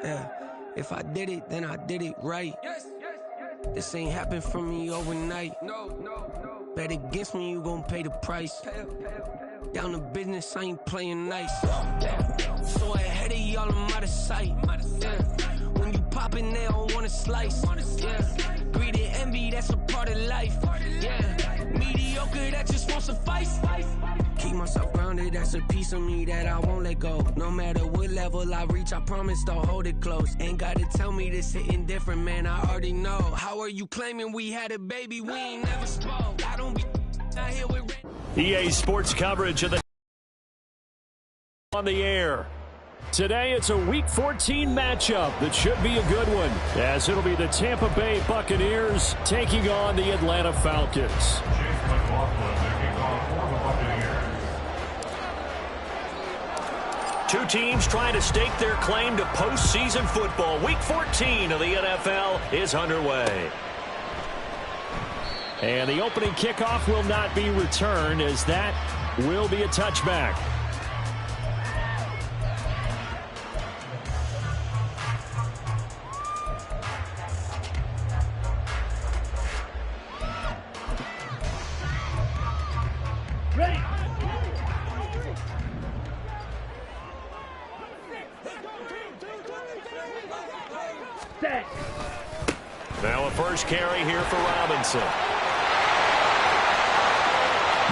Yeah. If I did it, then I did it right. This ain't happened for me overnight. Bet against me, you gon' pay the price. Down to business, I ain't playing nice. So ahead of y'all, I'm out of sight. Yeah. When you poppin', they don't wanna slice. Yeah. Greed and envy, that's a part of life. Yeah. Mediocre, that just won't suffice. Keep myself grounded, that's a piece of me that I won't let go. No matter what level I reach, I promise to hold it close. Ain't gotta tell me this hitting different, man, I already know. How are you claiming we had a baby? We ain't never spoke. I don't be out here with EA Sports coverage of the on the air. Today it's a Week 14 matchup that should be a good one, as it'll be the Tampa Bay Buccaneers taking on the Atlanta Falcons. Two teams trying to stake their claim to postseason football. Week 14 of the NFL is underway. And the opening kickoff will not be returned, as that will be a touchback. Ready. Now a first carry here for Robinson.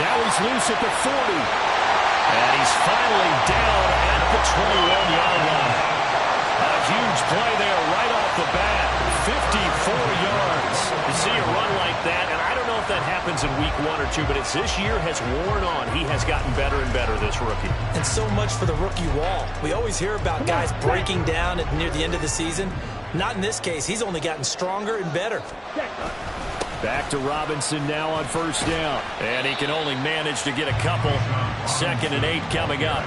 Now he's loose at the 40. And he's finally down at the 21-yard line. A huge play there right off the bat. 54 yards. You see a run like that, and I don't know if that happens in week 1 or 2, but it's this year has worn on. He has gotten better and better, this rookie. And so much for the rookie wall. We always hear about guys breaking down near the end of the season. Not in this case. He's only gotten stronger and better. Back to Robinson now on first down. And he can only manage to get a couple. 2nd and 8 coming up.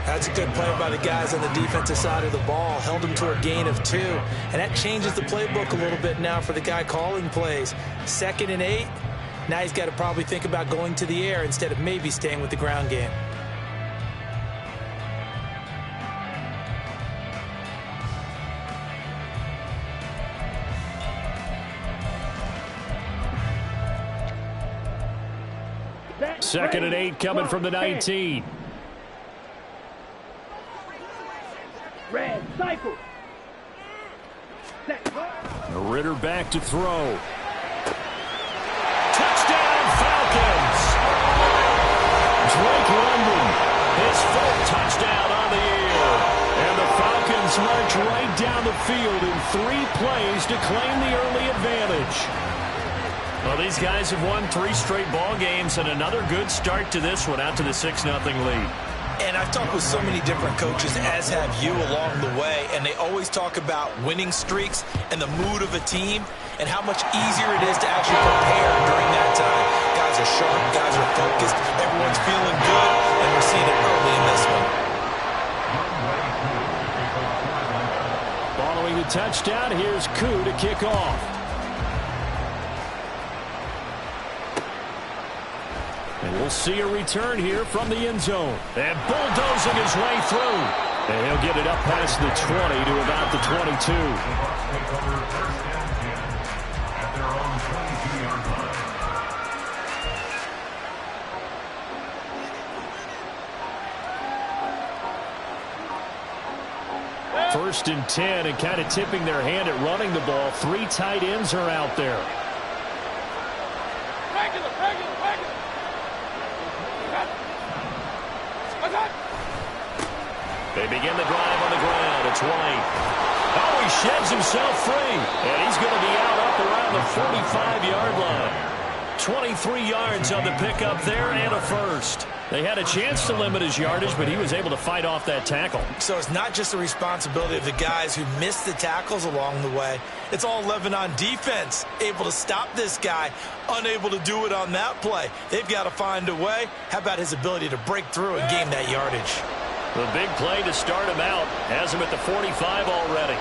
That's a good play by the guys on the defensive side of the ball. Held him to a gain of 2. And that changes the playbook a little bit now for the guy calling plays. 2nd and 8. Now he's got to probably think about going to the air instead of maybe staying with the ground game. Second and 8 coming from the 19. Red, cycle. Ritter back to throw. Touchdown, Falcons! Drake London, his 4th touchdown on the year. And the Falcons march right down the field in 3 plays to claim the early advantage. Well, these guys have won 3 straight ball games, and another good start to this one, out to the 6-0 lead. And I've talked with so many different coaches, as have you, along the way, and they always talk about winning streaks and the mood of a team and how much easier it is to actually prepare during that time. Guys are sharp, guys are focused, everyone's feeling good, and we're seeing it early in this one. Following the touchdown, here's Koo to kick off. And we'll see a return here from the end zone. And bulldozing his way through. And he'll get it up past the 20 to about the 22. First and 10, and kind of tipping their hand at running the ball. 3 tight ends are out there. They begin the drive on the ground. It's White. Oh, he sheds himself free. And he's going to be out up around the 45-yard line. 23 yards on the pickup there and a first. They had a chance to limit his yardage, but he was able to fight off that tackle. So it's not just the responsibility of the guys who missed the tackles along the way. It's all 11 on defense, able to stop this guy, unable to do it on that play. They've got to find a way. How about his ability to break through and gain that yardage? The big play to start him out has him at the 45 already.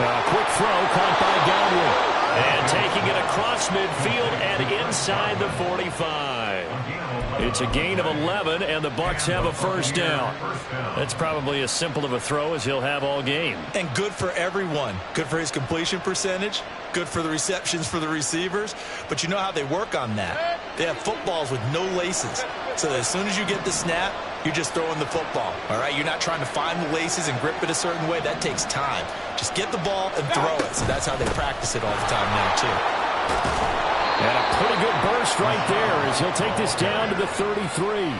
A quick throw caught by Godwin. And taking it across midfield and inside the 45. It's a gain of 11, and the Bucs have a first down. That's probably as simple of a throw as he'll have all game. And good for everyone. Good for his completion percentage. Good for the receptions for the receivers. But you know how they work on that. They have footballs with no laces. So that as soon as you get the snap, you're just throwing the football. All right? You're not trying to find the laces and grip it a certain way. That takes time. Just get the ball and throw it. So that's how they practice it all the time now, too. And a pretty good burst right there as he'll take this down to the 33.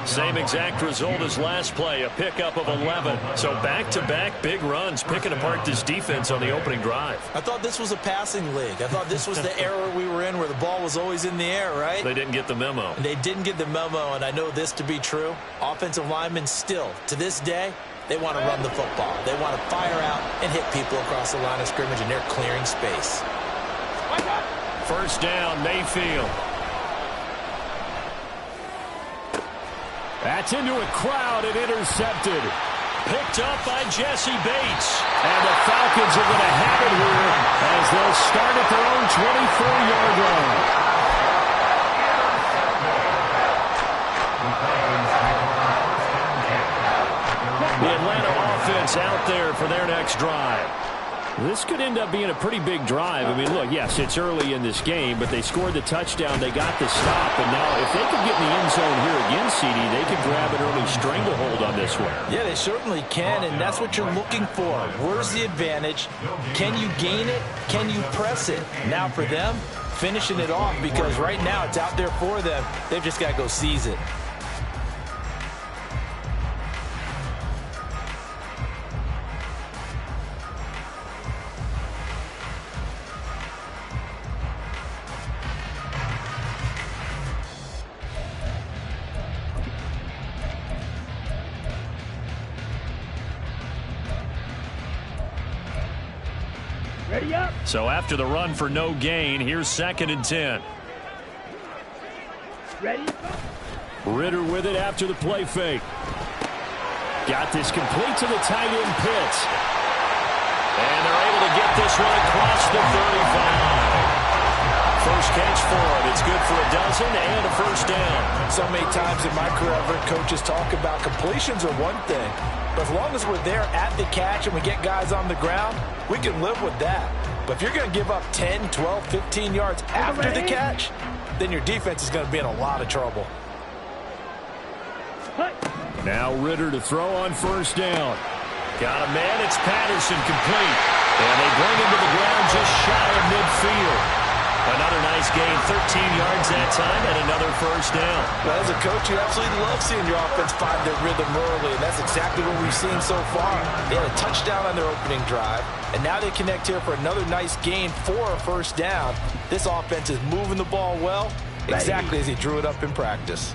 Same exact result as last play, a pickup of 11. So back-to-back big runs, picking apart this defense on the opening drive. I thought this was a passing league. I thought this was the era we were in where the ball was always in the air, right? They didn't get the memo. They didn't get the memo, and I know this to be true. Offensive linemen still, to this day, they want to run the football. They want to fire out and hit people across the line of scrimmage, and they're clearing space. First down, Mayfield. That's into a crowd and intercepted. Picked up by Jesse Bates. And the Falcons are going to have it here as they'll start at their own 24-yard line. The Atlanta offense out there for their next drive. This could end up being a pretty big drive. I mean, look, yes, it's early in this game, but they scored the touchdown. They got the stop. And now if they could get in the end zone here again, CD, they could grab an early stranglehold on this one. Yeah, they certainly can, and that's what you're looking for. Where's the advantage? Can you gain it? Can you press it? Now for them, finishing it off, because right now it's out there for them. They've just got to go seize it. Ready up. So after the run for no gain, here's 2nd and 10. Ready. Ritter with it after the play fake. Got this complete to the tight end Pitts. And they're able to get this one across the 35. First catch for him. It's good for a dozen and a first down. So many times in my career, I've heard coaches talk about completions are one thing. But as long as we're there at the catch and we get guys on the ground, we can live with that. But if you're going to give up 10, 12, 15 yards after the catch, then your defense is going to be in a lot of trouble. Now Ritter to throw on first down. Got a man. It's Patterson complete. And they bring him to the ground just shy of midfield. Another nice gain, 13 yards that time, and another first down. Well, as a coach, you absolutely love seeing your offense find their rhythm early, and that's exactly what we've seen so far. They had a touchdown on their opening drive, and now they connect here for another nice gain for a first down. This offense is moving the ball well, exactly as he drew it up in practice.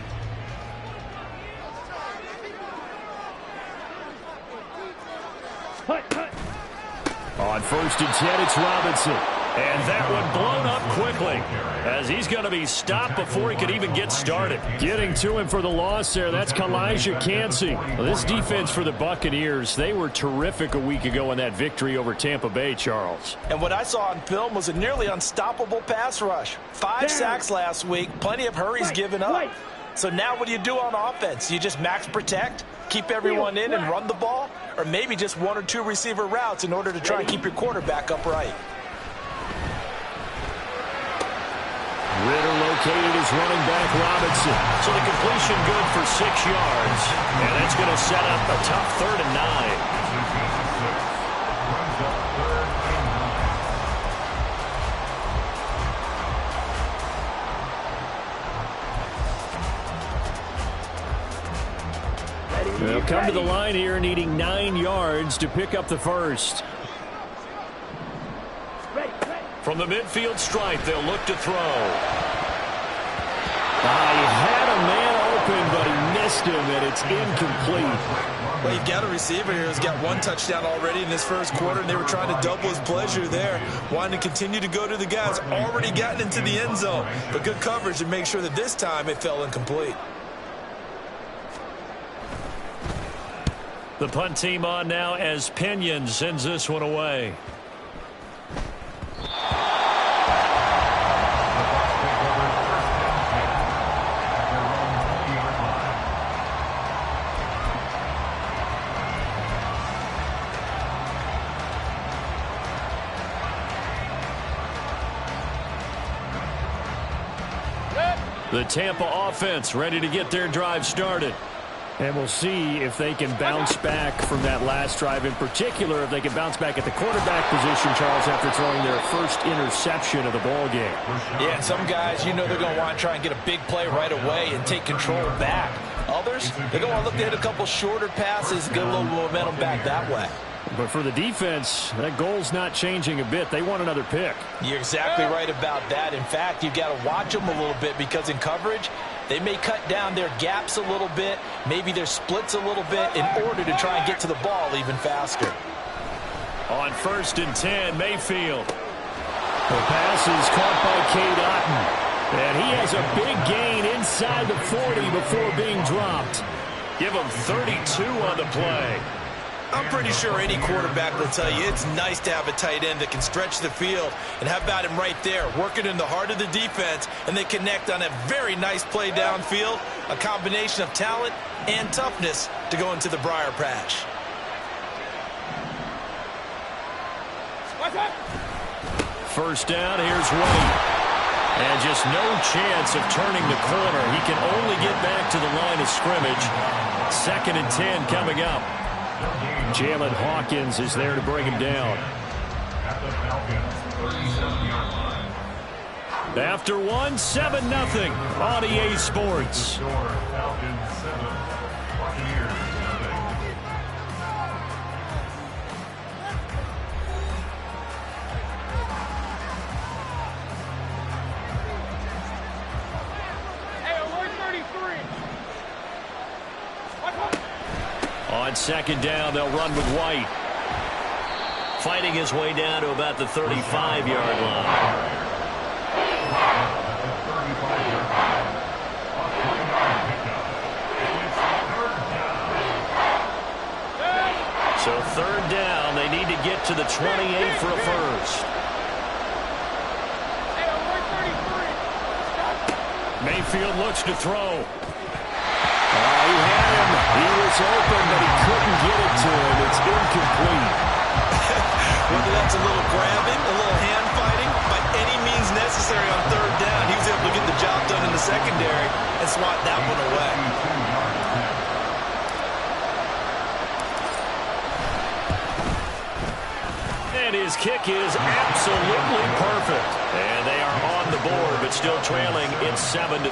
On 1st and 10, it's Robinson. And that one blown up quickly as he's going to be stopped before he could even get started. Getting to him for the loss there, that's Kalijah Cansey. Well, this defense for the Buccaneers, they were terrific a week ago in that victory over Tampa Bay, Charles. And what I saw on film was a nearly unstoppable pass rush. 5 sacks last week, plenty of hurries given up. So now what do you do on offense? You just max protect, keep everyone in and run the ball? Or maybe just 1 or 2 receiver routes in order to try and keep your quarterback upright? Ritter located as running back Robinson. So the completion good for 6 yards. And that's going to set up a tough 3rd and 9. They'll come to the line here needing 9 yards to pick up the first. From the midfield stripe, they'll look to throw. He had a man open, but he missed him, and it's incomplete. Well, you've got a receiver here who's got 1 touchdown already in this first quarter, and they were trying to double his pleasure there, wanting to continue to go to the guys already gotten into the end zone. But good coverage to make sure that this time it fell incomplete. The punt team on now as Pinion sends this one away. The Tampa offense ready to get their drive started. And we'll see if they can bounce back from that last drive. In particular, if they can bounce back at the quarterback position, Charles, after throwing their first interception of the ball game. Yeah, and some guys, they're going to want to try and get a big play right away and take control back. Others, they're going to look to hit a couple shorter passes, get a little momentum back that way. But for the defense, that goal's not changing a bit. They want another pick. You're exactly right about that. In fact, you've got to watch them a little bit because in coverage, they may cut down their gaps a little bit, maybe their splits a little bit in order to try and get to the ball even faster. On 1st and 10, Mayfield. The pass is caught by Cade Otton. And he has a big gain inside the 40 before being dropped. Give him 32 on the play. I'm pretty sure any quarterback will tell you it's nice to have a tight end that can stretch the field, and how about him right there, working in the heart of the defense, and they connect on a very nice play downfield, a combination of talent and toughness to go into the briar patch. First down, here's White. And just no chance of turning the corner. He can only get back to the line of scrimmage. 2nd and 10 coming up. Jalen Hawkins is there to bring him down. After one, 7-0 on EA Sports. On 2nd down, they'll run with White. Fighting his way down to about the 35-yard line. So 3rd down, they need to get to the 28 for a first. Mayfield looks to throw. He had him. He was open, but he couldn't get it to him. It's incomplete. Whether that's a little grabbing, a little hand fighting, by any means necessary on 3rd down, he was able to get the job done in the secondary and swat that one away. And his kick is absolutely perfect. And they are on the board, but still trailing. It's 7-3.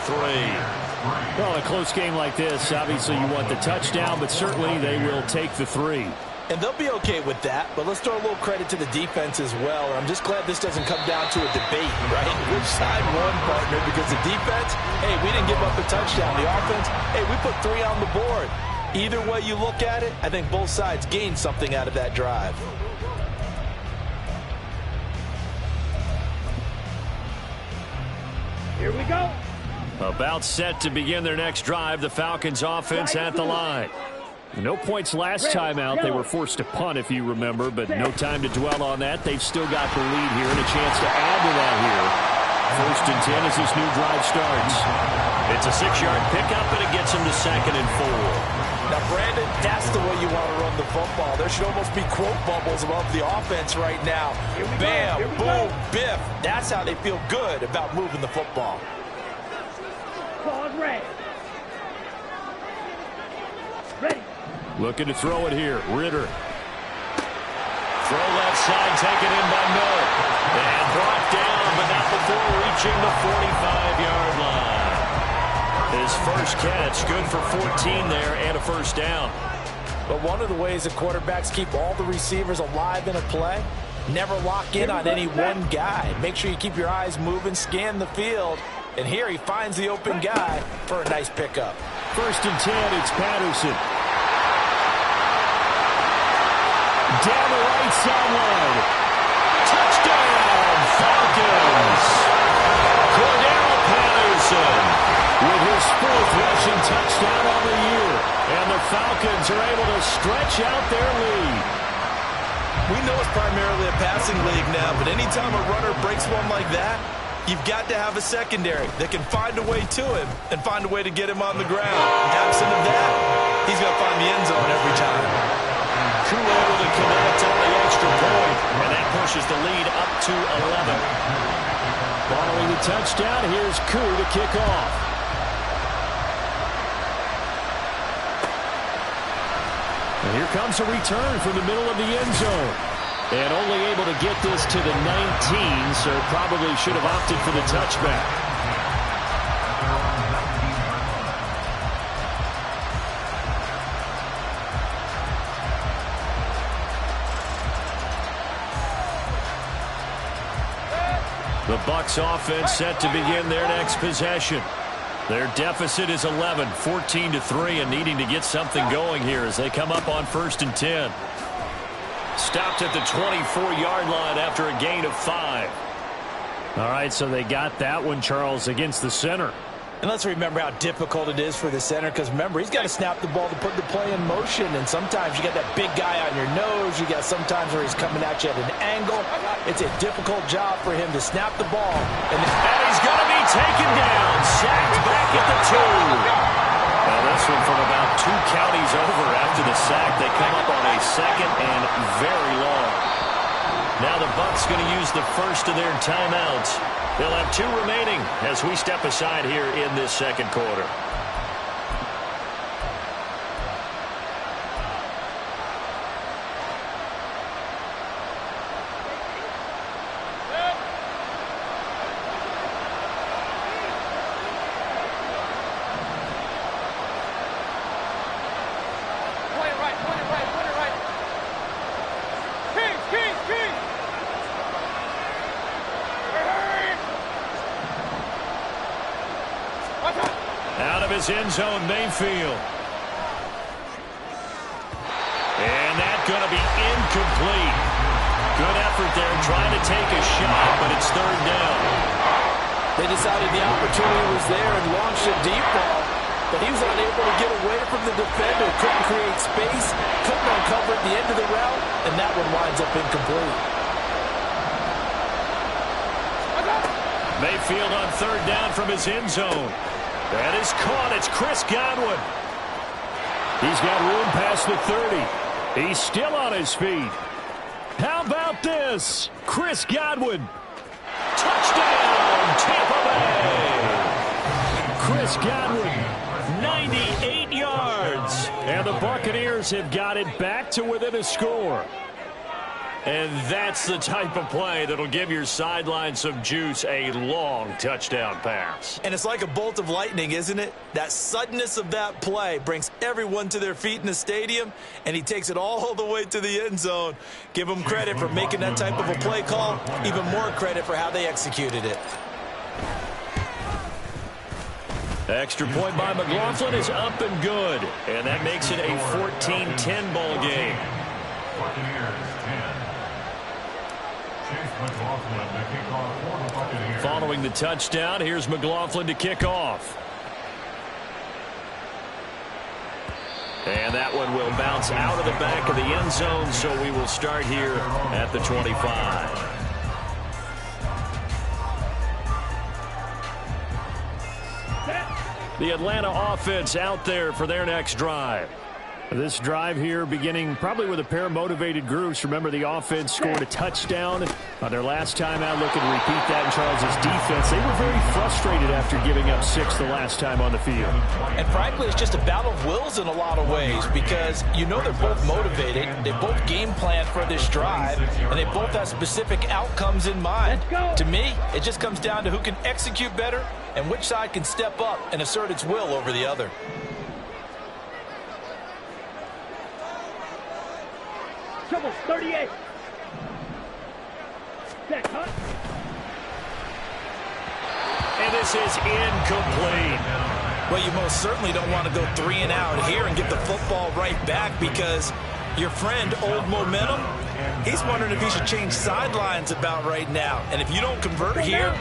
Well, a close game like this, obviously you want the touchdown, but certainly they will take the 3. And they'll be okay with that, but let's throw a little credit to the defense as well. I'm just glad this doesn't come down to a debate, right? Which side won, partner? Because the defense, hey, we didn't give up a touchdown. The offense, hey, we put 3 on the board. Either way you look at it, I think both sides gained something out of that drive. Here we go. About set to begin their next drive, the Falcons offense at the line. No points last time out. They were forced to punt, if you remember, but no time to dwell on that. They've still got the lead here and a chance to add to that here. 1st and 10 as this new drive starts. It's a 6-yard pickup, and it gets them to 2nd and 4. Now, Brandon, that's the way you want to run the football. There should almost be quote bubbles above the offense right now. Bam, boom, biff. That's how they feel good about moving the football. Pause, red. Ready. Looking to throw it here. Ritter. Throw left side, taken in by Miller. And brought down, but not before reaching the 45-yard line. His first catch, good for 14 there and a 1st down. But one of the ways that quarterbacks keep all the receivers alive in a play, never lock in on any one guy. Make sure you keep your eyes moving, scan the field. And here he finds the open guy for a nice pickup. 1st and 10, it's Patterson. Down the right sideline. Touchdown, Falcons! Cordell Patterson with his 4th rushing touchdown on the year. And the Falcons are able to stretch out their lead. We know it's primarily a passing league now, but anytime a runner breaks one like that, you've got to have a secondary that can find a way to him and find a way to get him on the ground. Absent of that, he's going to find the end zone every time. Crew able to connect on the extra point, and that pushes the lead up to 11. Following the touchdown, here's Koo to kick off. And here comes a return from the middle of the end zone. And only able to get this to the 19, so probably should have opted for the touchback. The Bucs offense set to begin their next possession. Their deficit is 11, 14-3, and needing to get something going here as they come up on 1st and 10. Stopped at the 24-yard line after a gain of 5. All right, so they got that one, Charles, against the center. And let's remember how difficult it is for the center, because remember, he's got to snap the ball to put the play in motion, and sometimes you got that big guy on your nose. You got sometimes where he's coming at you at an angle. It's a difficult job for him to snap the ball. And he's going to be taken down, sacked back at the 2. Now this one from about 2 counties over after the sack. They come up on a second and very long. Now the Bucs going to use the first of their timeouts. They'll have 2 remaining as we step aside here in this second quarter. End zone, Mayfield. And that's going to be incomplete. Good effort there trying to take a shot, but it's 3rd down. They decided the opportunity was there and launched a deep ball, but he was unable to get away from the defender. Couldn't create space, couldn't uncover at the end of the route, and that one winds up incomplete. Mayfield on 3rd down from his end zone. That is caught. It's Chris Godwin. He's got room past the 30. He's still on his feet. How about this? Chris Godwin. Touchdown, Tampa Bay. Chris Godwin, 98 yards. And the Buccaneers have got it back to within a score. And that's the type of play that'll give your sideline some juice, a long touchdown pass. And it's like a bolt of lightning, isn't it? That suddenness of that play brings everyone to their feet in the stadium, and he takes it all the way to the end zone. Give him credit for making that type of a play call, even more credit for how they executed it. Extra point by McLaughlin is up and good, and that makes it a 14-10 ball game. Following the touchdown, here's McLaughlin to kick off. And that one will bounce out of the back of the end zone, so we will start here at the 25. The Atlanta offense out there for their next drive. This drive here beginning probably with a pair of motivated groups. Remember, the offense scored a touchdown on their last time out. Looking to repeat that in Charles's defense. They were very frustrated after giving up 6 the last time on the field. And frankly, it's just a battle of wills in a lot of ways, because you know they're both motivated. They both game plan for this drive, and they both have specific outcomes in mind. To me, it just comes down to who can execute better and which side can step up and assert its will over the other. Trouble 38. Set cut. And this is incomplete. Well, you most certainly don't want to go 3 and out here and get the football right back, because your friend, Old Momentum, he's wondering if he should change sidelines about right now. And if you don't convert here,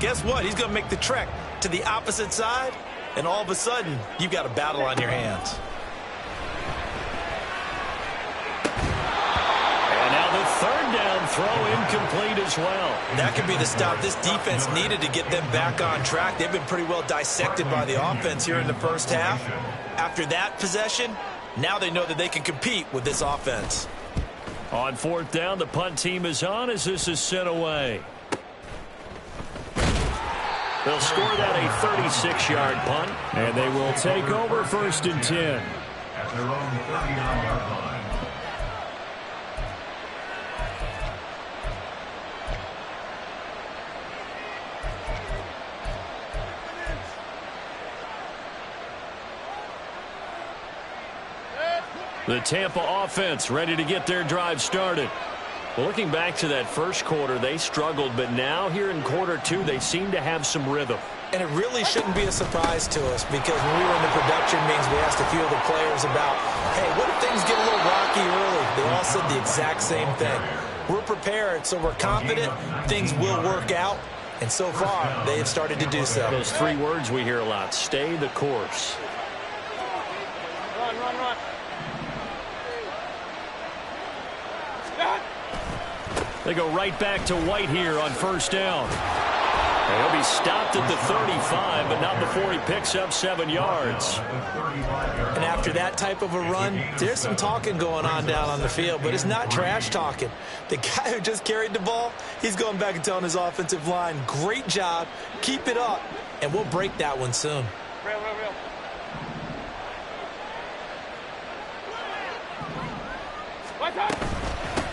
guess what? He's going to make the trek to the opposite side, and all of a sudden, you've got a battle on your hands. Third down throw incomplete as well. That could be the stop this defense needed to get them back on track. They've been pretty well dissected by the offense here in the first half. After that possession, now they know that they can compete with this offense. On 4th down, the punt team is on as this is sent away. They'll score that a 36-yard punt, and they will take over 1st and 10. At their own 39-yard line. The Tampa offense ready to get their drive started. Well, looking back to that first quarter, they struggled, but now here in quarter 2, they seem to have some rhythm. And it really shouldn't be a surprise to us because when we were in the production meetings, we asked a few of the players about, hey, what if things get a little rocky early? They all said the exact same thing. We're prepared, so we're confident things will work out. And so far, they have started to do so. Those 3 words we hear a lot, stay the course. Run, run, run. They go right back to White here on 1st down. And he'll be stopped at the 35, but not before he picks up 7 yards. And after that type of a run, there's some talking going on down on the field, but it's not trash talking. The guy who just carried the ball, he's going back and telling his offensive line, great job, keep it up, and we'll break that one soon. Real.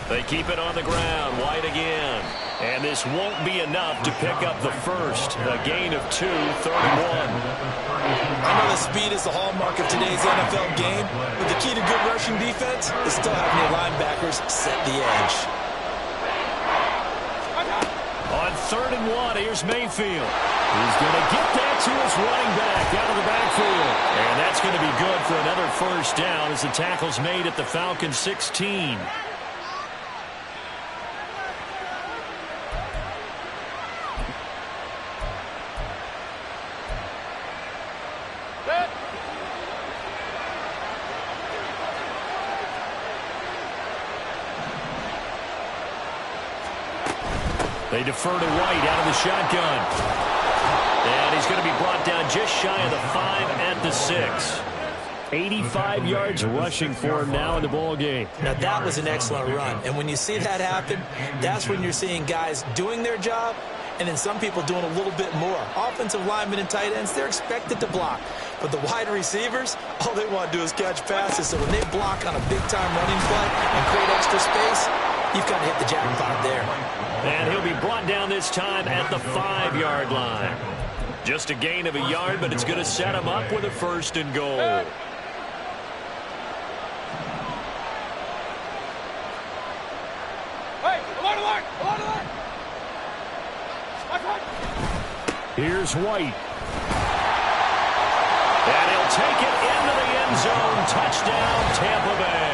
They keep it on the ground. White again. And this won't be enough to pick up the first. A gain of 2, 31. I know the speed is the hallmark of today's NFL game, but the key to good rushing defense is still having your linebackers set the edge. On 3rd and 1, here's Mayfield. He's going to get that to his running back out of the backfield. And that's going to be good for another 1st down as the tackle's made at the Falcons' 16. They defer to White out of the shotgun. And he's going to be brought down just shy of the 5 at the 6. 85 yards rushing for him now in the ball game. Now, that was an excellent run. And when you see that happen, that's when you're seeing guys doing their job and then some people doing a little bit more. Offensive linemen and tight ends, they're expected to block. But the wide receivers, all they want to do is catch passes. So when they block on a big-time running play and create extra space, you've got to hit the jackpot there. And he'll be brought down this time at the 5-yard line. Just a gain of a yard, but it's going to set him up with a 1st and goal. Hey, alert! Here's White. And he'll take it into the end zone. Touchdown, Tampa Bay.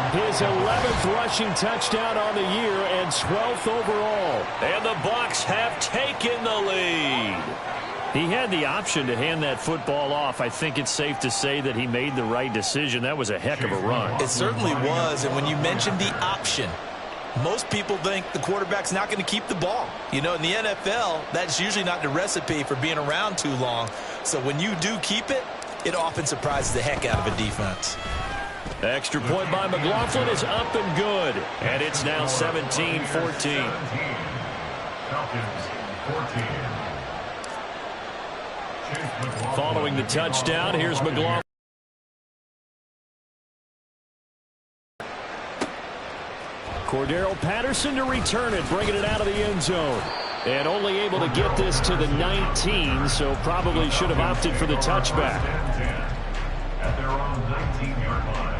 His 11th rushing touchdown on the year and 12th overall. And the Bucs have taken the lead. He had the option to hand that football off. I think it's safe to say that he made the right decision. That was a heck of a run. It certainly was. And when you mentioned the option, most people think the quarterback's not going to keep the ball. You know, in the NFL, that's usually not the recipe for being around too long. So when you do keep it, it often surprises the heck out of a defense. Extra point by McLaughlin is up and good. And it's now 17-14. Falcons 14. Following the touchdown, here's McLaughlin. Cordero Patterson to return it, bringing it out of the end zone. And only able to get this to the 19, so probably should have opted for the touchback. At their own 19-yard line.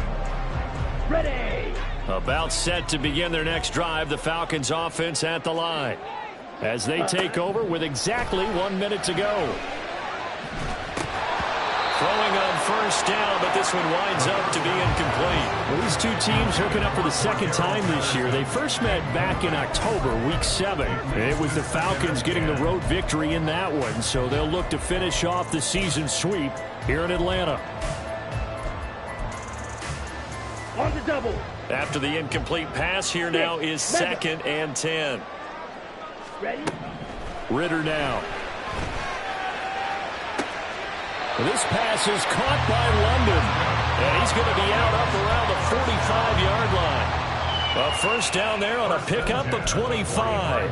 Ready! About set to begin their next drive, the Falcons offense at the line. As they take over with exactly 1 minute to go. Throwing on 1st down, but this one winds up to be incomplete. Well, these two teams hooking up for the 2nd time this year. They first met back in October, Week 7. It was the Falcons getting the road victory in that one, so they'll look to finish off the season sweep here in Atlanta. On the double. After the incomplete pass, here now is 2nd and 10. Ready? Ritter now. This pass is caught by London. And he's going to be out up around the 45-yard line. A 1st down there on a pickup of 25.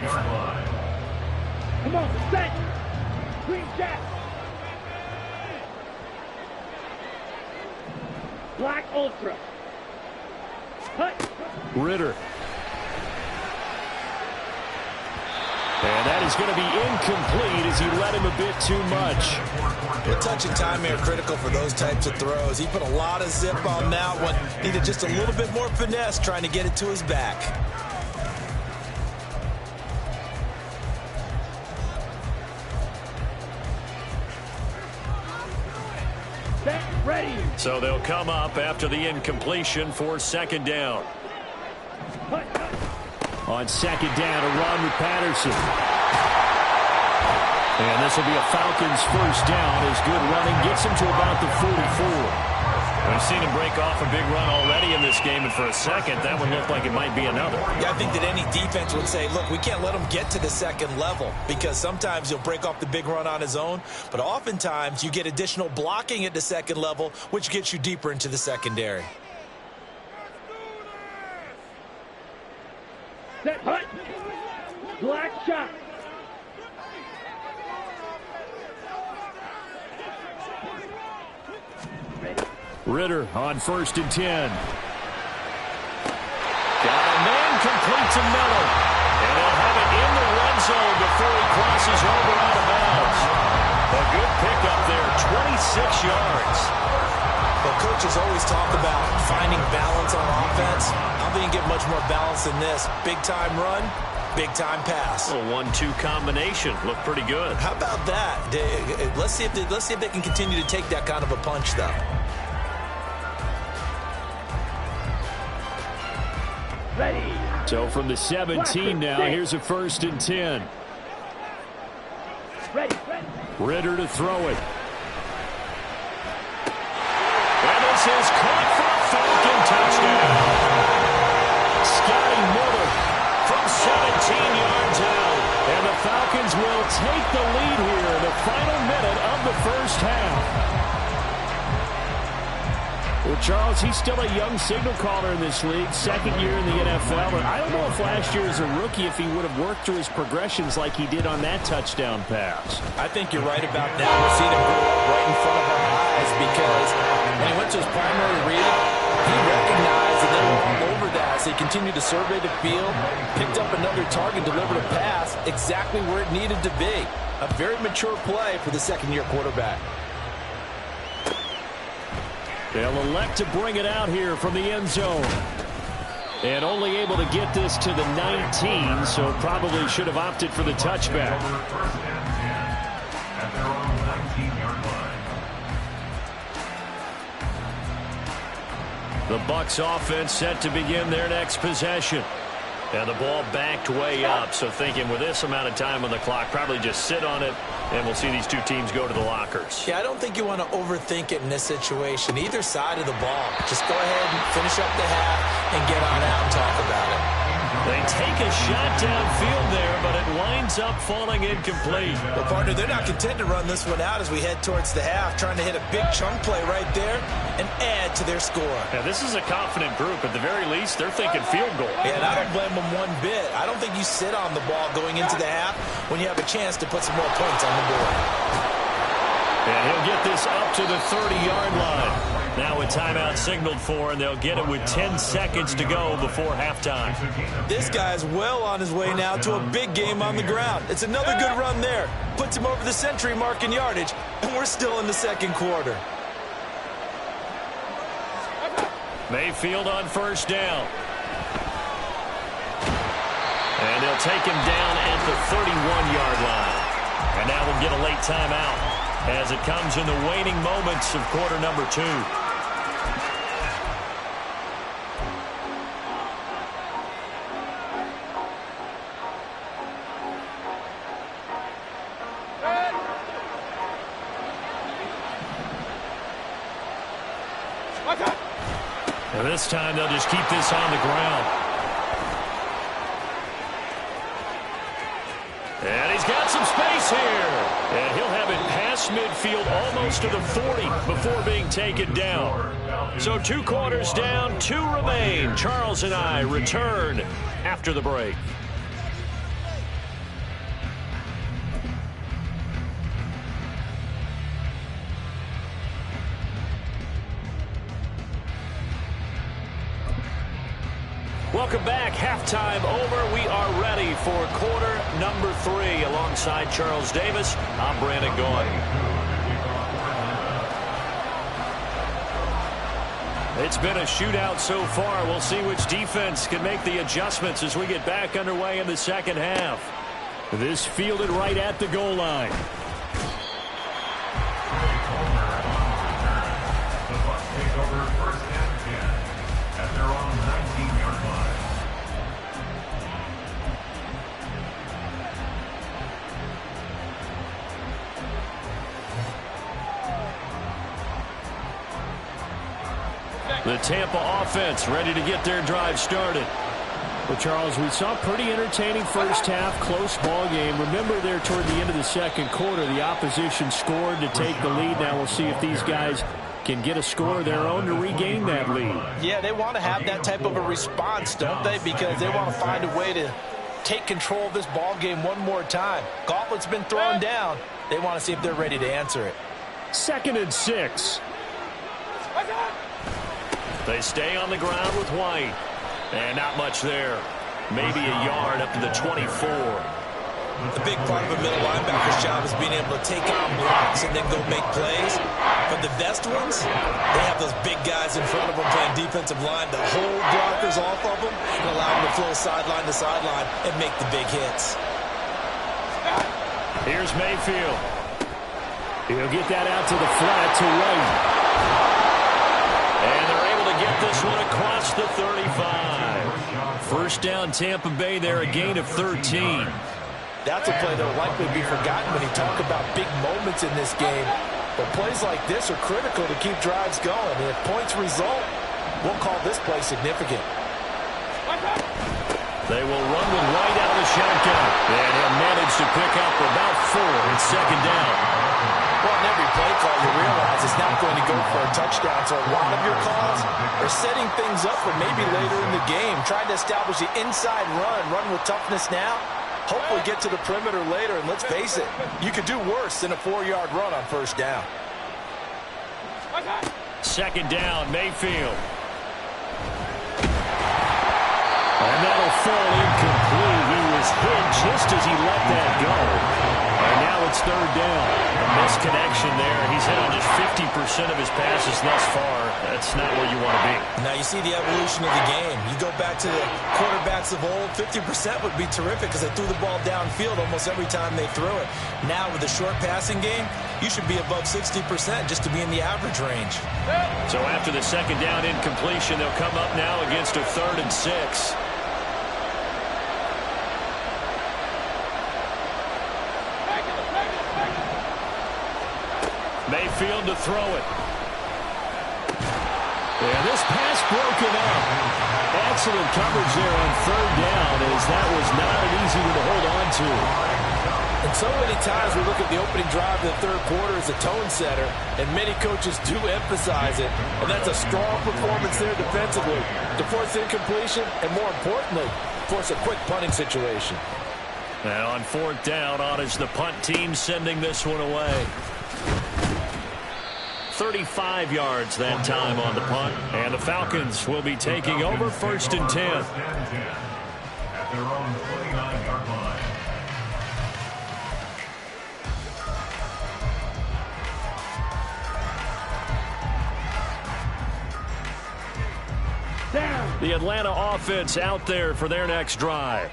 Come on, set. Green Jack. Black Ultra. Cut. Ritter. And that is going to be incomplete as he let him a bit too much. A touch and time here critical for those types of throws. He put a lot of zip on that one. Needed just a little bit more finesse trying to get it to his back. Set, ready. So they'll come up after the incompletion for second down. Cut. On second down, a run with Patterson. And this will be a Falcons first down as good running gets him to about the 44. We've seen him break off a big run already in this game, and for a second, that one looked like it might be another. Yeah, I think that any defense would say, look, we can't let him get to the second level because sometimes he'll break off the big run on his own, but oftentimes you get additional blocking at the second level, which gets you deeper into the secondary. Set, hut. Black shot. Ritter on 1st and 10. Got a man complete to Miller. And they'll have it in the red zone before he crosses over out of bounds. A good pickup there, 26 yards. Well, coaches always talk about finding balance on offense. I don't think you get much more balance than this. Big-time run, big-time pass. A 1-2 combination. Looked pretty good. How about that? Let's see if they can continue to take that kind of a punch, though. Ready. So from the 17 now, here's a 1st and 10. Ready. Ritter to throw it. And this is caught for a Falcon touchdown. Scotty Miller from 17 yards out. And the Falcons will take the lead here in the final minute of the first half. Well, Charles, he's still a young signal caller in this league, second year in the NFL. But I don't know if last year as a rookie, if he would have worked through his progressions like he did on that touchdown pass. I think you're right about that. We're seeing him grow up right in front of our eyes because when he went to his primary read, he recognized and then over that as he continued to survey the field, picked up another target, delivered a pass exactly where it needed to be. A very mature play for the second-year quarterback. They'll elect to bring it out here from the end zone. And only able to get this to the 19, so probably should have opted for the touchback. At their own 19-yard line. The Bucs offense set to begin their next possession. And the ball backed way up, so thinking with this amount of time on the clock, probably just sit on it, and we'll see these two teams go to the lockers. Yeah, I don't think you want to overthink it in this situation. Either side of the ball. Just go ahead and finish up the half and get on out and talk about it. They take a shot downfield there, but it winds up falling incomplete. Well, partner, they're not content to run this one out as we head towards the half, trying to hit a big chunk play right there and add to their score. Now, this is a confident group. At the very least, they're thinking field goal. Yeah, and I don't blame them one bit. I don't think you sit on the ball going into the half when you have a chance to put some more points on the board. And he'll get this up to the 30-yard line. Now a timeout signaled for, and they'll get it with 10 seconds to go before halftime. This guy's well on his way now to a big game on the ground. It's another good run there. Puts him over the century mark in yardage, and we're still in the second quarter. Mayfield on first down. And they'll take him down at the 31-yard line. And now we'll get a late timeout as it comes in the waning moments of quarter number 2. And this time they'll just keep this on the ground. And he's got some space here. And he'll have it past midfield almost to the 40 before being taken down. So 2 quarters down, 2 remain. Charles and I return after the break. Welcome back. Halftime over. We are ready for quarter number 3. Alongside Charles Davis, I'm Brandon Gaudin. It's been a shootout so far. We'll see which defense can make the adjustments as we get back underway in the second half. This fielded right at the goal line. The Tampa offense ready to get their drive started. Well, Charles, we saw a pretty entertaining first half, close ball game. Remember there toward the end of the second quarter, the opposition scored to take the lead. Now we'll see if these guys can get a score of their own to regain that lead. Yeah, they want to have that type of a response, don't they? Because they want to find a way to take control of this ball game one more time. Gauntlet's been thrown down. They want to see if they're ready to answer it. 2nd and 6. They stay on the ground with White. And not much there. Maybe a yard up to the 24. The big part of a middle linebacker's job is being able to take on blocks and then go make plays. But the best ones, they have those big guys in front of them playing defensive line to hold blockers off of them and allow them to flow sideline to sideline and make the big hits. Here's Mayfield. He'll get that out to the flat to White. And they're able to get this one across the 35. First down, Tampa Bay there, a gain of 13. That's a play that will likely be forgotten when you talk about big moments in this game. But plays like this are critical to keep drives going. And if points result, we'll call this play significant. They will run with White out of the shotgun. And he'll manage to pick up about 4 in second down. Well, in every play call, you realize it's not going to go for a touchdown. So a lot of your calls are setting things up for maybe later in the game, trying to establish the inside run with toughness now. Hopefully get to the perimeter later, and let's face it, you could do worse than a 4-yard run on first down. Second down, Mayfield. And that'll fall incomplete. He was hit just as he let that go. And now it's third down. A misconnection there. He's hit on just 50% of his passes thus far. That's not where you want to be. Now you see the evolution of the game. You go back to the quarterbacks of old, 50% would be terrific because they threw the ball downfield almost every time they threw it. Now with the short passing game, you should be above 60% just to be in the average range. So after the second down incompletion, they'll come up now against a 3rd and 6. Mayfield to throw it. And this pass broken up. Excellent coverage there on 3rd down, as that was not an easy one to hold on to. And so many times we look at the opening drive of the third quarter as a tone setter, and many coaches do emphasize it. And that's a strong performance there defensively to force incompletion and, more importantly, force a quick punting situation. Now on 4th down, on is the punt team sending this one away. 35 yards that time on the punt. And the Falcons will be taking over 1st and 10. At their own 49-yard line. Down. The Atlanta offense out there for their next drive.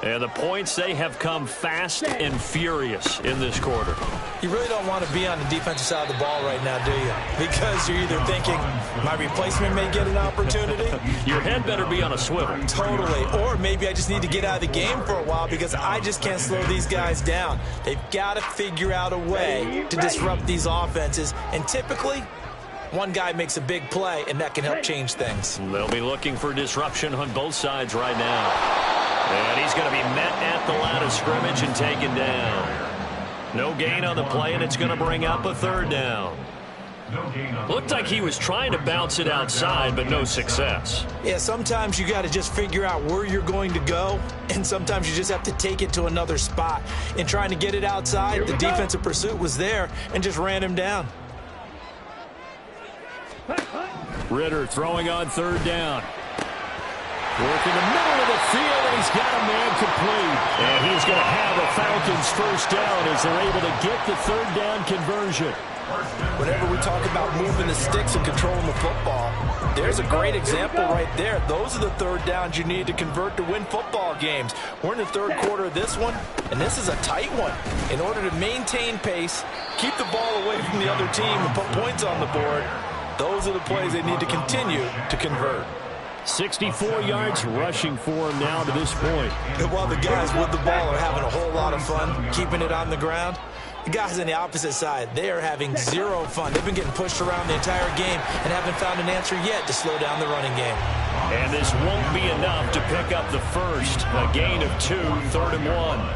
And the points, they have come fast and furious in this quarter. You really don't want to be on the defensive side of the ball right now, do you? Because you're either thinking, my replacement may get an opportunity. Your head better be on a swivel. Totally. Or maybe I just need to get out of the game for a while because I just can't slow these guys down. They've got to figure out a way to disrupt these offenses. And typically, one guy makes a big play, and that can help change things. They'll be looking for disruption on both sides right now. And he's going to be met at the line of scrimmage and taken down. No gain on the play, and it's going to bring up a 3rd down. Looked like he was trying to bounce it outside, but no success. Yeah, sometimes you got to just figure out where you're going to go, and sometimes you just have to take it to another spot. In trying to get it outside, the defensive pursuit was there and just ran him down. Ritter throwing on 3rd down. Work in the middle of the field, and he's got a man complete. And he's going to have a Falcons first down as they're able to get the third down conversion. Whenever we talk about moving the sticks and controlling the football, there's a great example right there. Those are the third downs you need to convert to win football games. We're in the third quarter of this one, and this is a tight one. In order to maintain pace, keep the ball away from the other team, and put points on the board, those are the plays they need to continue to convert. 64 yards rushing for him now to this point. And while the guys with the ball are having a whole lot of fun keeping it on the ground, the guys on the opposite side, they are having zero fun. They've been getting pushed around the entire game and haven't found an answer yet to slow down the running game. And this won't be enough to pick up the first. A gain of 2, 3rd and 1.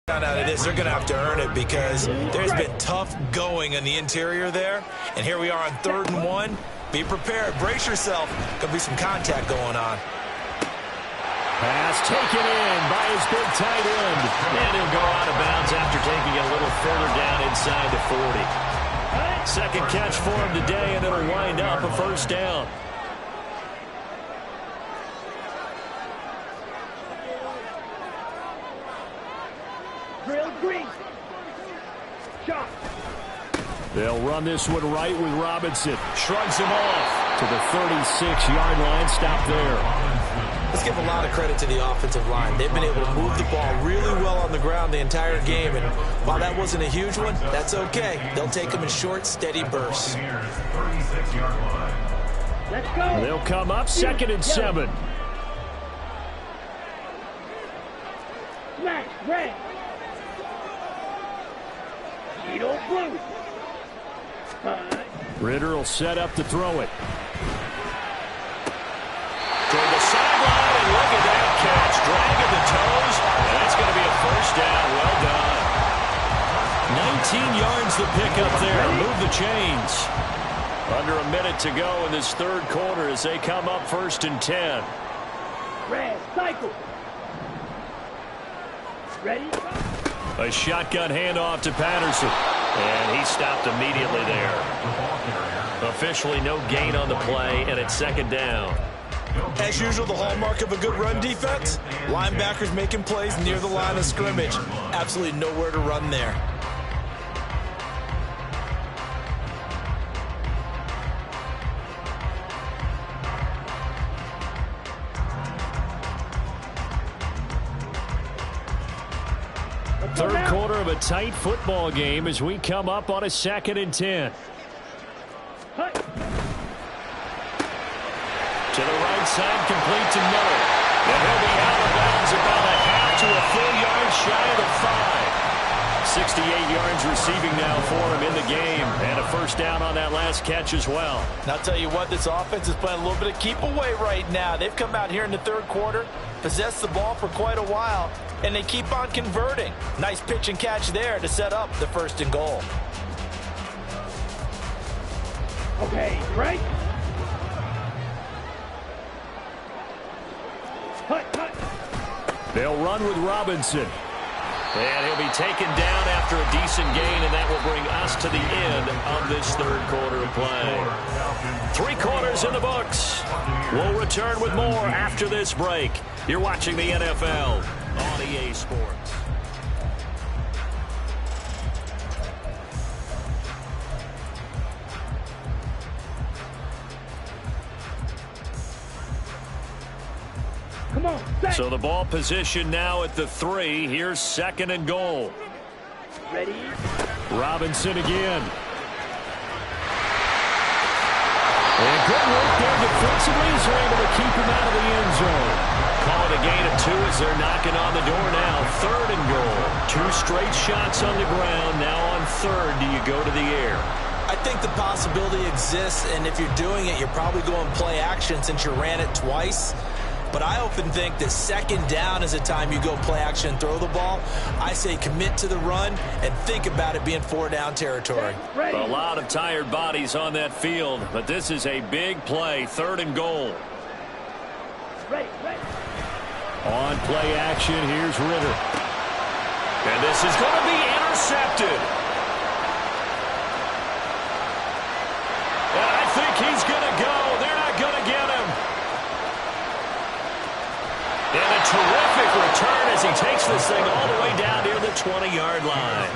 Out of this, they're going to have to earn it because there's been tough going in the interior there. And here we are on 3rd and 1. Be prepared. Brace yourself. Could be some contact going on. Pass taken in by his big tight end. And he'll go out of bounds after taking it a little further down inside the 40. Second catch for him today, and it'll wind up a first down. Drill green. Shot. They'll run this one right with Robinson. Shrugs him off to the 36-yard line. Stop there. Let's give a lot of credit to the offensive line. They've been able to move the ball really well on the ground the entire game. And while that wasn't a huge one, that's okay. They'll take them in short, steady bursts. Let's go. They'll come up 2nd and 7. Smash red. Cheeto blue. Ritter will set up to throw it. Toward the sideline, and look at that catch. Dragging the toes, and that's going to be a first down. Well done. 19 yards the pickup there. Move the chains. Under a minute to go in this third quarter as they come up 1st and 10. Red cycle. Ready? A shotgun handoff to Patterson. And he stopped immediately there. Officially no gain on the play, and it's 2nd down. As usual, the hallmark of a good run defense, linebackers making plays near the line of scrimmage. Absolutely nowhere to run there. Third quarter of a tight football game as we come up on a 2nd and 10. To the right side, complete to Miller. And he'll be out of bounds about a half to a full yard shy of the 5. 68 yards receiving now for him in the game. And a first down on that last catch as well. And I'll tell you what, this offense is playing a little bit of keep away right now. They've come out here in the third quarter, possessed the ball for quite a while, and they keep on converting. Nice pitch and catch there to set up the 1st and goal. Okay, right? They'll run with Robinson. And he'll be taken down after a decent gain, and that will bring us to the end of this third quarter of play. 3 quarters in the books. We'll return with more after this break. You're watching the NFL on EA Sports. Come on, set. So the ball position now at the 3. Here's 2nd and goal. Ready? Robinson again. And good work there defensively as they're able to keep him out of the end zone. Call it a gain of 2 as they're knocking on the door now. 3rd and goal. 2 straight shots on the ground. Now on 3rd, do you go to the air? I think the possibility exists, and if you're doing it, you're probably going play action since you ran it twice. But I often think that 2nd down is a time you go play action and throw the ball. I say commit to the run and think about it being 4-down territory. A lot of tired bodies on that field, but this is a big play. 3rd and goal. Ready. On play action, here's Ritter. And this is going to be intercepted. And I think he's going to go. They're not going to get him. a terrific return as he takes this thing all the way down near the 20-yard line.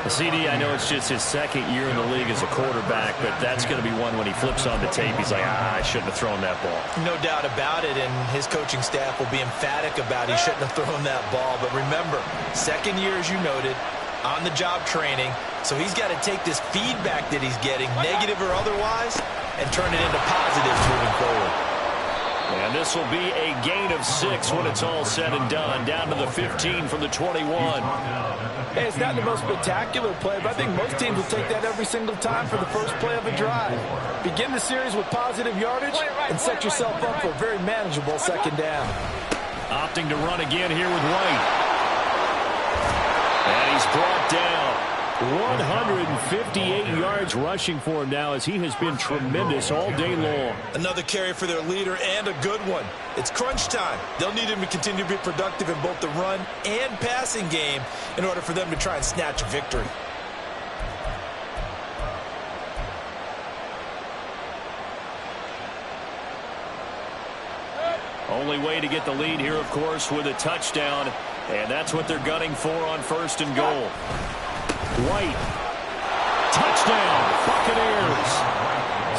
CD, I know it's just his second year in the league as a quarterback, but that's going to be one when he flips on the tape. He's like, I shouldn't have thrown that ball. No doubt about it, and his coaching staff will be emphatic about he shouldn't have thrown that ball. But remember, second year, as you noted, on-the-job training, so he's got to take this feedback that he's getting, negative or otherwise, and turn it into positives moving forward. And this will be a gain of 6 when it's all said and done, down to the 15 from the 21. Hey, it's not the most spectacular play, but I think most teams will take that every single time for the first play of a drive. Begin the series with positive yardage and set yourself up for a very manageable second down. Opting to run again here with White. And he's brought down. 158 yards rushing for him now as he has been tremendous all day long. Another carry for their leader and a good one. It's crunch time. They'll need him to continue to be productive in both the run and passing game in order for them to try and snatch a victory. Only way to get the lead here, of course, with a touchdown, and that's what they're gunning for on 1st and goal. White. Touchdown, Buccaneers.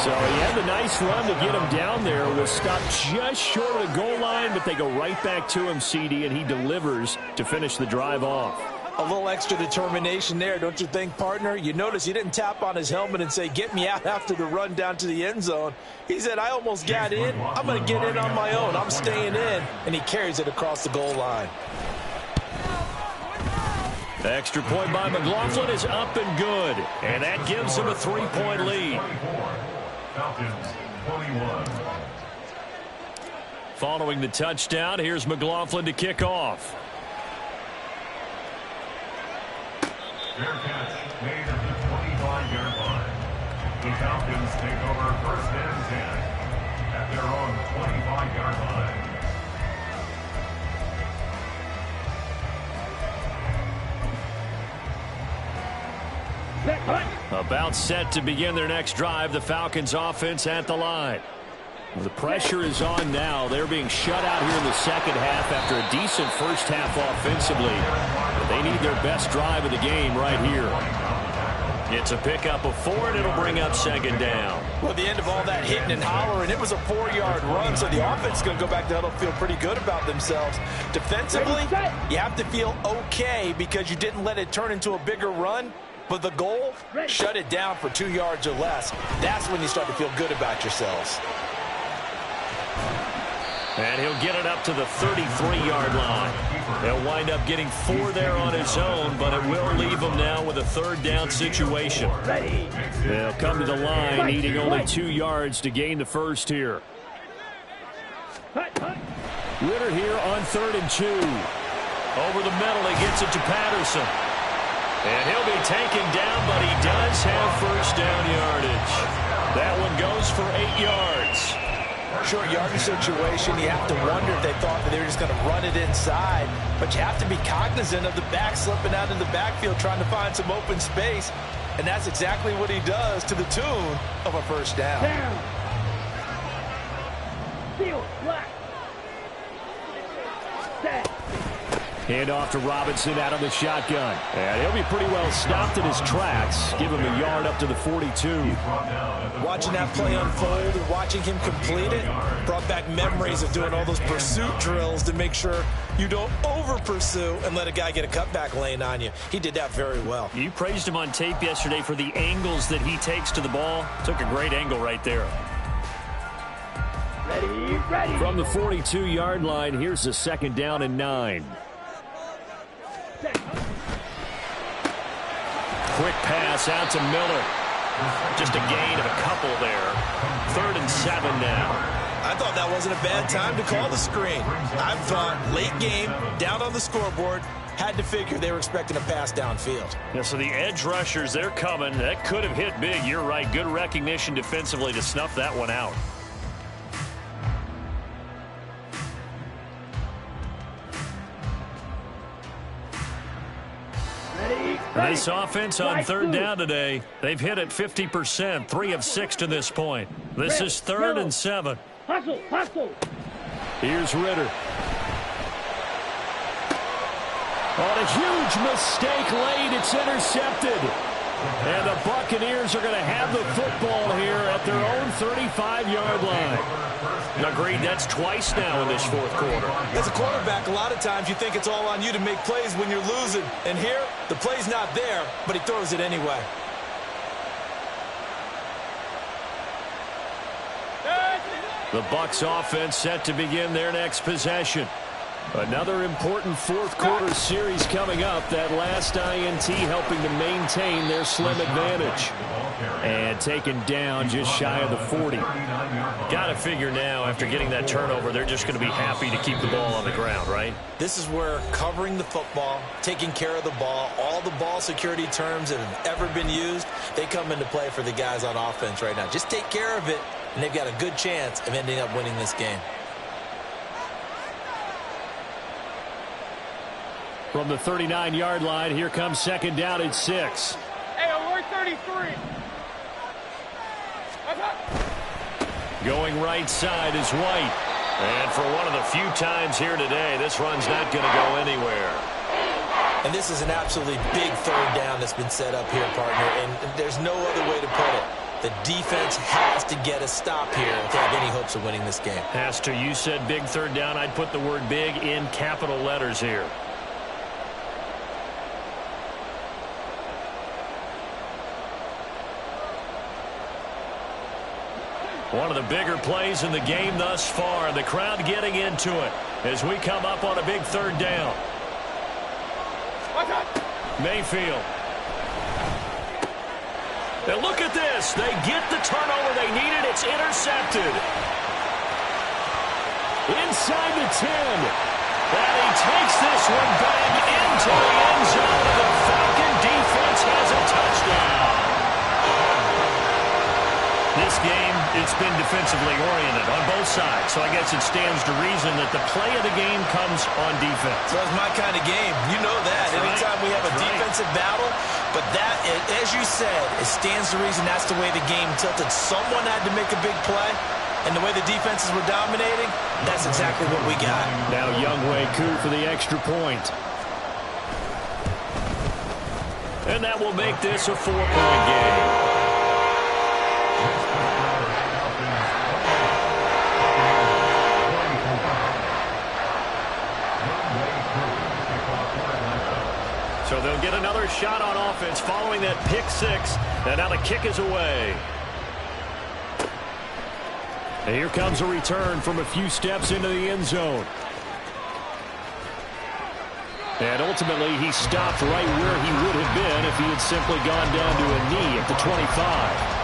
So he had the nice run to get him down there. Was stopped just short of the goal line, but they go right back to him, CD, and he delivers to finish the drive off. A little extra determination there, don't you think, partner? You notice he didn't tap on his helmet and say, get me out after the run down to the end zone. He said, I almost got in. I'm going to get in on my own. I'm staying in. And he carries it across the goal line. The extra point by McLaughlin is up and good. And that gives him a 3-point lead. Falcons 21. Following the touchdown, here's McLaughlin to kick off. Fair catch made at the 25-yard line. The Falcons take over 1st and 10 at their own 25-yard line. About set to begin their next drive, the Falcons offense at the line. The pressure is on now. They're being shut out here in the second half after a decent first half offensively. But they need their best drive of the game right here. It's a pickup of 4, and it'll bring up 2nd down. Well, the end of all that hitting and hollering, it was a 4-yard run, so the offense is going to go back to huddle, feel pretty good about themselves. Defensively, you have to feel okay because you didn't let it turn into a bigger run. But the goal, shut it down for 2 yards or less. That's when you start to feel good about yourselves. And he'll get it up to the 33-yard line. He'll wind up getting 4 there on his own, but it will leave him now with a 3rd down situation. They'll come to the line, needing only 2 yards to gain the first here. Ritter here on 3rd and 2. Over the middle, he gets it to Patterson. And he'll be taken down, but he does have 1st down yardage. That one goes for 8 yards. Short yardage situation, you have to wonder if they thought that they were just going to run it inside. But you have to be cognizant of the back slipping out in the backfield trying to find some open space. And that's exactly what he does to the tune of a 1st down. Field, black. Set. Hand off to Robinson out of the shotgun. And he'll be pretty well stopped in his tracks. Give him a yard up to the 42. Watching that play unfold and watching him complete it brought back memories of doing all those pursuit drills to make sure you don't over-pursue and let a guy get a cutback lane on you. He did that very well. You praised him on tape yesterday for the angles that he takes to the ball. Took a great angle right there. Ready. From the 42-yard line, here's the 2nd down and 9. Quick pass out to Miller. Just a gain of a couple there. 3rd and 7 now. I thought that wasn't a bad time to call the screen. I thought late game, down on the scoreboard, had to figure they were expecting a pass downfield. Yeah, so the edge rushers, they're coming. That could have hit big. You're right. Good recognition defensively to snuff that one out. This offense on 3rd down today, they've hit it 50%, 3 of 6 to this point. This is 3rd and 7. Hustle. Here's Ritter. On a huge mistake late, it's intercepted. And the Buccaneers are going to have the football here at their own 35-yard line. Agreed, that's twice now in this fourth quarter. As a quarterback, a lot of times you think it's all on you to make plays when you're losing. And here, the play's not there, but he throws it anyway. The Bucs offense set to begin their next possession. Another important fourth quarter series coming up. That last INT helping to maintain their slim advantage. And taken down just shy of the 40. Got to figure now, after getting that turnover, they're just going to be happy to keep the ball on the ground, right? This is where covering the football, taking care of the ball, all the ball security terms that have ever been used, they come into play for the guys on offense right now. Just take care of it, and they've got a good chance of ending up winning this game. From the 39-yard line, here comes second down at 6. Hey, we're 33. Going right side is White. And for one of the few times here today, this run's not going to go anywhere. And this is an absolutely big third down that's been set up here, partner, and there's no other way to put it. The defense has to get a stop here if they have any hopes of winning this game. Has to. You said big third down. I'd put the word big in capital letters here. One of the bigger plays in the game thus far. The crowd getting into it as we come up on a big third down. Mayfield. And look at this. They get the turnover they needed. It's intercepted. Inside the 10. And he takes this one back into the end zone. The Falcon defense has a touchdown. This game, it's been defensively oriented on both sides, so I guess it stands to reason that the play of the game comes on defense. So it's my kind of game. You know that. That's Anytime right. we have a That's defensive battle, but that, as you said, it stands to reason that's the way the game tilted. Someone had to make a big play, and the way the defenses were dominating, that's exactly what we got. Now Younghoe Koo for the extra point. And that will make this a 4-point game. So they'll get another shot on offense following that pick six. And now the kick is away. And here comes a return from a few steps into the end zone. And ultimately, he stopped right where he would have been if he had simply gone down to a knee at the 25.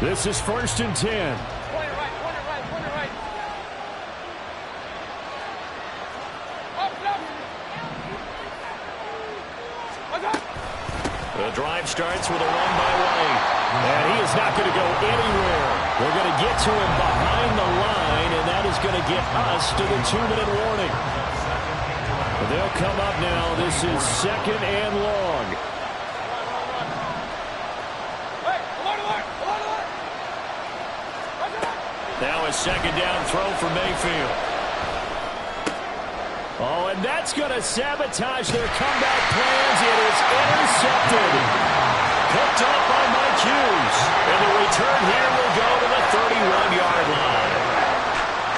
This is 1st and 10. Point it right, point it right, point it right. Up. The drive starts with a run by White. And he is not going to go anywhere. We're going to get to him behind the line, and that is going to get us to the 2-minute warning. They'll come up now. This is 2nd and long. Now a second down throw for Mayfield. Oh, and that's going to sabotage their comeback plans. It is intercepted. Picked up by Mike Hughes. And the return here will go to the 31-yard line.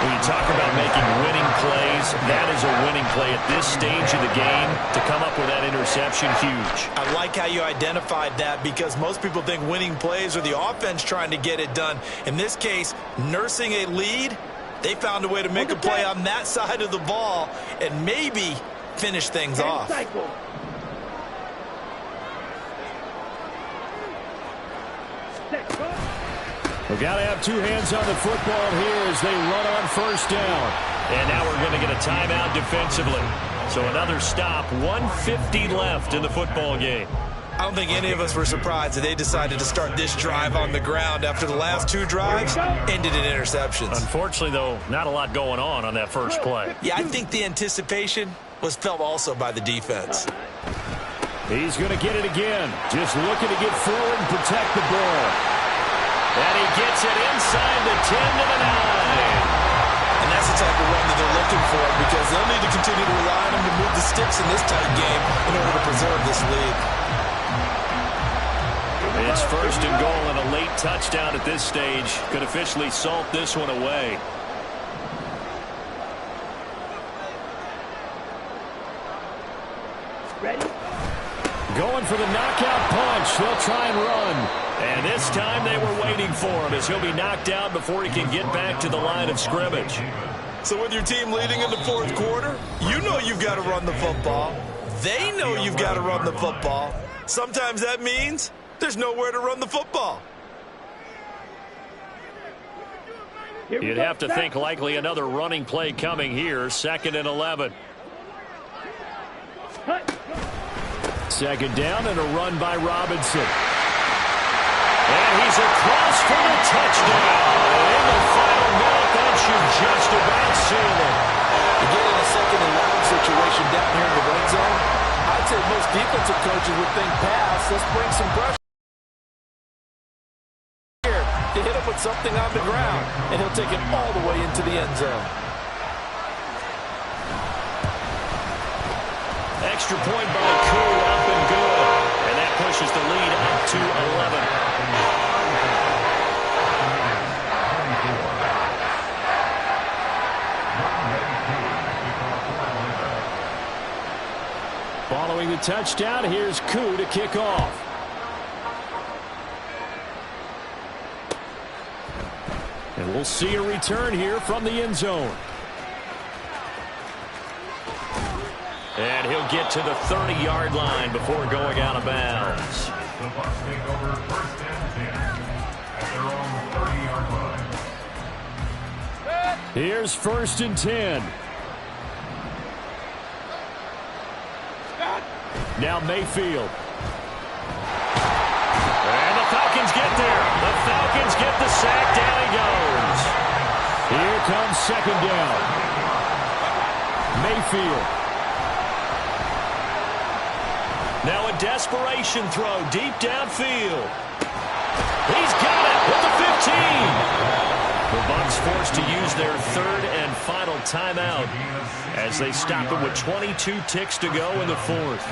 When you talk about making winning plays, that is a winning play at this stage of the game. To come up with that interception, huge. I like how you identified that because most people think winning plays are the offense trying to get it done. In this case, nursing a lead, they found a way to make a play on that side of the ball and maybe finish things off. Cycle. We've got to have two hands on the football here as they run on 1st down. And now we're going to get a timeout defensively. So another stop, 1:50 left in the football game. I don't think any of us were surprised that they decided to start this drive on the ground after the last 2 drives ended in interceptions. Unfortunately, though, not a lot going on that first play. Yeah, I think the anticipation was felt also by the defense. He's going to get it again. Just looking to get forward and protect the ball. And he gets it inside the 10 to the 9. And that's the type of run that they're looking for, because they'll need to continue to rely on him to move the sticks in this tight game in order to preserve this lead. It's first and goal, and a late touchdown at this stage could officially salt this one away. Ready? Going for the knockout punch. They'll try and run. And this time they were waiting for him, as he'll be knocked out before he can get back to the line of scrimmage. So with your team leading in the fourth quarter, you know you've got to run the football. They know you've got to run the football. Sometimes that means there's nowhere to run the football. You'd have to think likely another running play coming here, 2nd and 11. Second down and a run by Robinson. And he's across for the touchdown. In the final minute, that should just about seal it. To get in a 2nd and long situation down here in the red zone, I'd say most defensive coaches would think pass. Let's bring some pressure here to hit him with something on the ground, and he'll take it all the way into the end zone. Extra point by Koo, up and good. And that pushes the lead up to 11. Following the touchdown, here's Koo to kick off. And we'll see a return here from the end zone. And he'll get to the 30-yard line before going out of bounds. The Bucs take over 1st and 10 at their own 30-yard line. Here's 1st and 10. Now Mayfield. And the Falcons get there. The Falcons get the sack. Down he goes. Here comes 2nd down. Mayfield. Now a desperation throw deep downfield. He's got it with the 15. The Bucs forced to use their 3rd and final timeout as they stop it with 22 ticks to go in the 4th.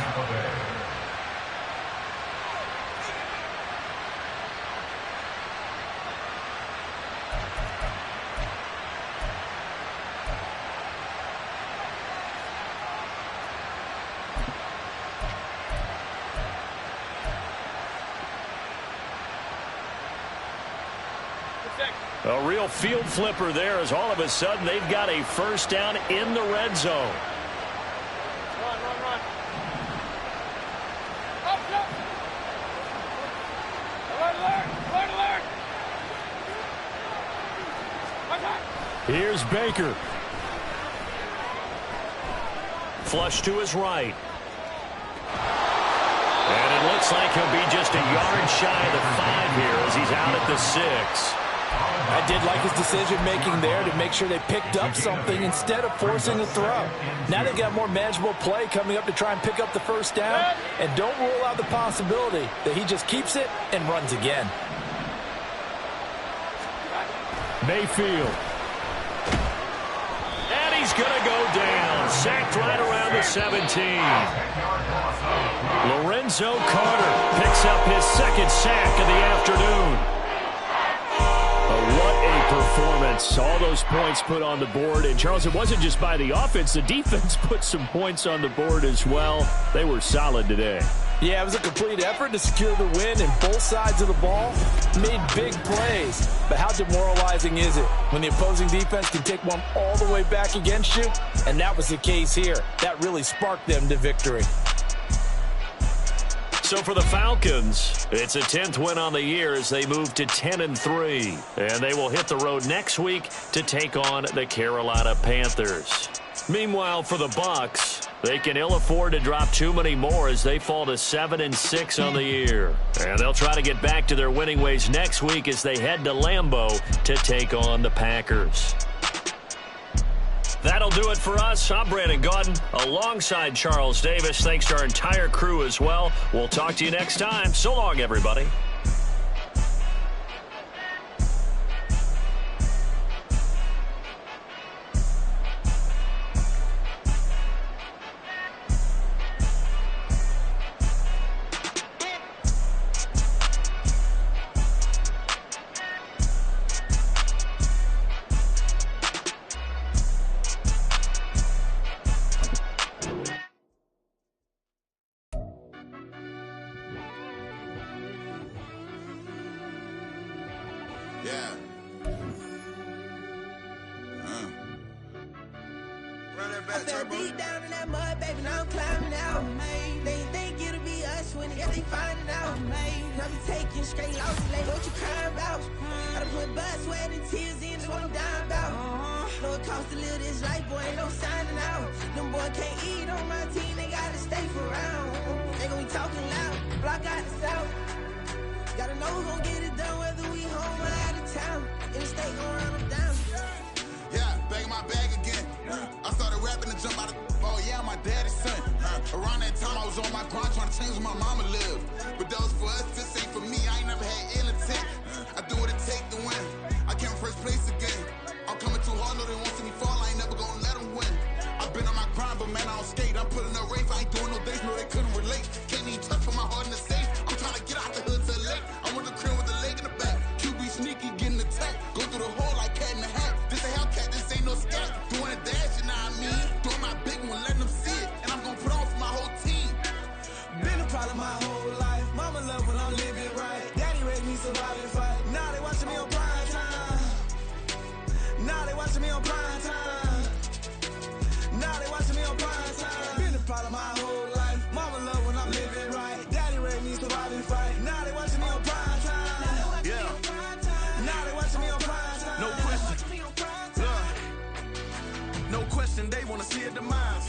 A real field flipper there, as all of a sudden they've got a 1st down in the red zone. Run. Up. Alert. Here's Baker. Flush to his right. And it looks like he'll be just a yard shy of the 5 here as he's out at the 6. I did like his decision-making there to make sure they picked up something instead of forcing a throw. Now they've got more manageable play coming up to try and pick up the 1st down, and don't rule out the possibility that he just keeps it and runs again. Mayfield. And he's going to go down. Sacked right around the 17. Lorenzo Carter picks up his 2nd sack of the afternoon. What a performance. All those points put on the board. And, Charles, it wasn't just by the offense. The defense put some points on the board as well. They were solid today. Yeah, it was a complete effort to secure the win, and both sides of the ball made big plays. But how demoralizing is it when the opposing defense can take one all the way back against you? And that was the case here. That really sparked them to victory. So for the Falcons, it's a 10th win on the year as they move to 10-3. And they will hit the road next week to take on the Carolina Panthers. Meanwhile, for the Bucs, they can ill afford to drop too many more as they fall to 7-6 on the year. And they'll try to get back to their winning ways next week as they head to Lambeau to take on the Packers. That'll do it for us. I'm Brandon Gaudin alongside Charles Davis. Thanks to our entire crew as well. We'll talk to you next time. So long, everybody. I fell deep down in that mud, baby, now I'm climbing out. They ain't think it'll be us when they find it out. Now we taking straight losses, like what you crying about? I done put blood, sweat, and tears in, that's what I'm dying about. Know it costs to live this life, boy, ain't no signing out. Them boy can't eat on my team, they gotta stay for round. They gon' be talking loud, block out the south. Gotta know who gon' get it done, whether we home or out of town. In the state gon' run them down. Yeah, back in my bag again. I started rapping to jump out of, oh yeah, I'm my daddy's son. Around that time I was on my grind trying to change where my mama lived. But that was for us, this ain't for me, I ain't never had ill intent. I do what it take to win. I came first place again. I'm coming too hard, no they won't see me fall, I ain't never gonna let them win. I've been on my grind, but man I don't skate. I'm putting up race, I ain't doing no days, no they couldn't relate. Can't even touch for my heart in the safe. I'm trying to get out the hood to the lake. I'm with the crib with the leg in the back. QB sneaky, getting attacked. Go through the hole like cat in the hat. This a Hellcat, this ain't no scat. Doing a dash, you know what I mean? Doing my big one, letting them see it. And I'm gonna put on for my whole team. Been a problem my whole life. Mama love when I'm living right. Daddy raised me survive and fight. Now they watching me on prime time. Now they watching me on prime time. Now they watching me on prime time. Been a problem my whole life. Mama love when I'm living right. Daddy raised me survive and fight. Now they watching me on prime time. Yeah. Now they watching me on prime time. No question. No question, they wanna see a demise.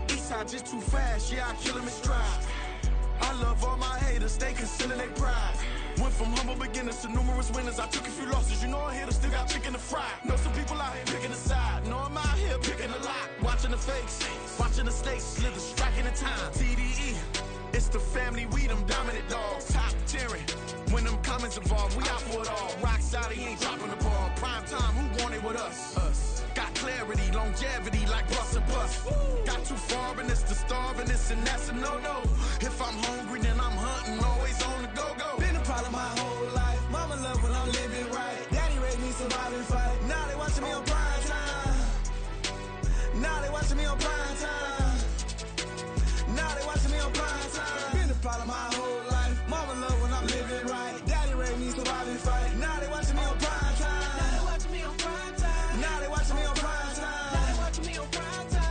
Eastside just too fast, yeah, I kill him in stride. I love all my haters, they concealing their pride. Went from humble beginners to numerous winners. I took a few losses, you know I'm here to still got chicken to fry. Know some people out here picking a side. Know I'm out here picking a lot. Watching the fakes, watching the snakes slither, striking the time. TDE, it's the family, we them dominant dogs. Top tiering, when them comments involved, we out for it all. Rock solid, he ain't dropping the ball. Prime time, who want it with us? Got clarity, longevity, like bust a bust. Got too far and it's the starving, this and that's a no-no. If I'm hungry, then I'm hunting, always on the go-go. Been a problem my whole life. Mama love when I'm living right. Daddy raised me survive and fight. Now they watching me on prime time. Now they watching me on prime time. Now they watching me on prime time. Been a problem my whole life. Mama love when I'm living right. Daddy raised me survive and fight. Now they watching me on prime time. Now they watching me on prime time. Now they watching me on prime time. Now they watching me on prime time.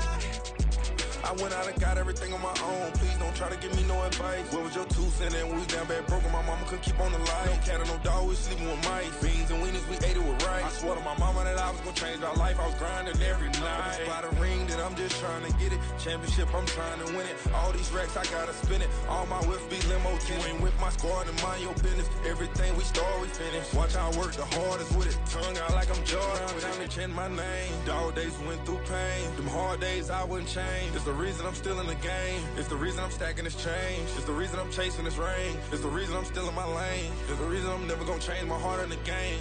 I went out and got everything on my own. Please don't try to give me no advice. What was your 2 cents? And when we down bad broke, my mama couldn't keep on the line. No cat or no dog, we sleeping with mice. Beans and weenies, we ate it with rice. I swore to my mama that I was gonna change our life. I was grinding every night. By the ring that I'm just trying to get it. Championship, I'm trying to win it. All these racks, I gotta spin it. All my whips be limo tinted. You ain't with my squad and mind your business. Everything we start, we finish. Watch how I work the hardest with it. Tongue out like I'm Jordan. Down to change my name. Dog days went through pain. Them hard days I wouldn't change. It's the reason I'm still in the game. It's the reason I'm stacking this change. It's the reason I'm chasing this rain. It's the reason I'm still in my lane. It's the reason I'm never gonna change my heart in the game.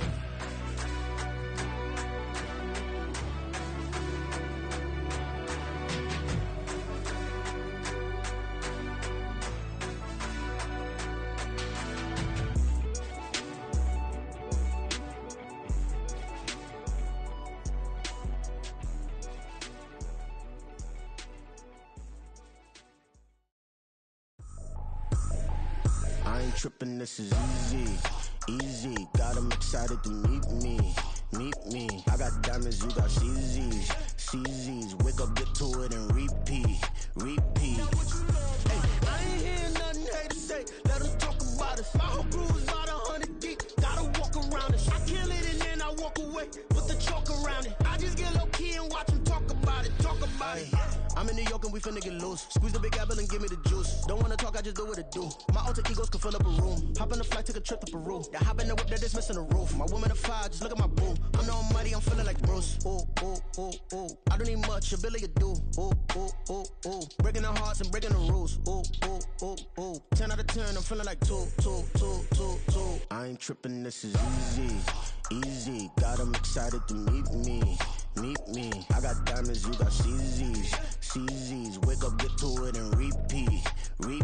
I ain't tripping, this is easy, easy. Got 'em excited to meet me. I got diamonds, you got CZs. Wake up, get to it, and repeat. Hey, I ain't hearing nothing haters say. Let them talk about us. My whole crew is about 100 deep. Gotta walk around it. I kill it and then I walk away. Put the chalk around it. I just get low key and watch them talk about it. I'm in New York and we finna get loose. Squeeze the big apple and give me the juice. Don't wanna talk, I just do what it do. My alter egos can fill up a room. Hop on the flight, take a trip to Peru. That hop in the whip that is missing the roof. My woman a fire, just look at my boo. I'm the almighty body, I'm feeling like Bruce. Ooh, ooh, ooh, ooh. I don't need much, ability to do. Ooh, ooh, ooh, ooh. Breaking the hearts and breaking the rules. Ooh, ooh, ooh, ooh. 10 out of 10, I'm feeling like 2. I ain't tripping, this is easy, easy. Got 'em excited to meet me. I got diamonds, you got CZs. Wake up, get to it, and repeat. Hey,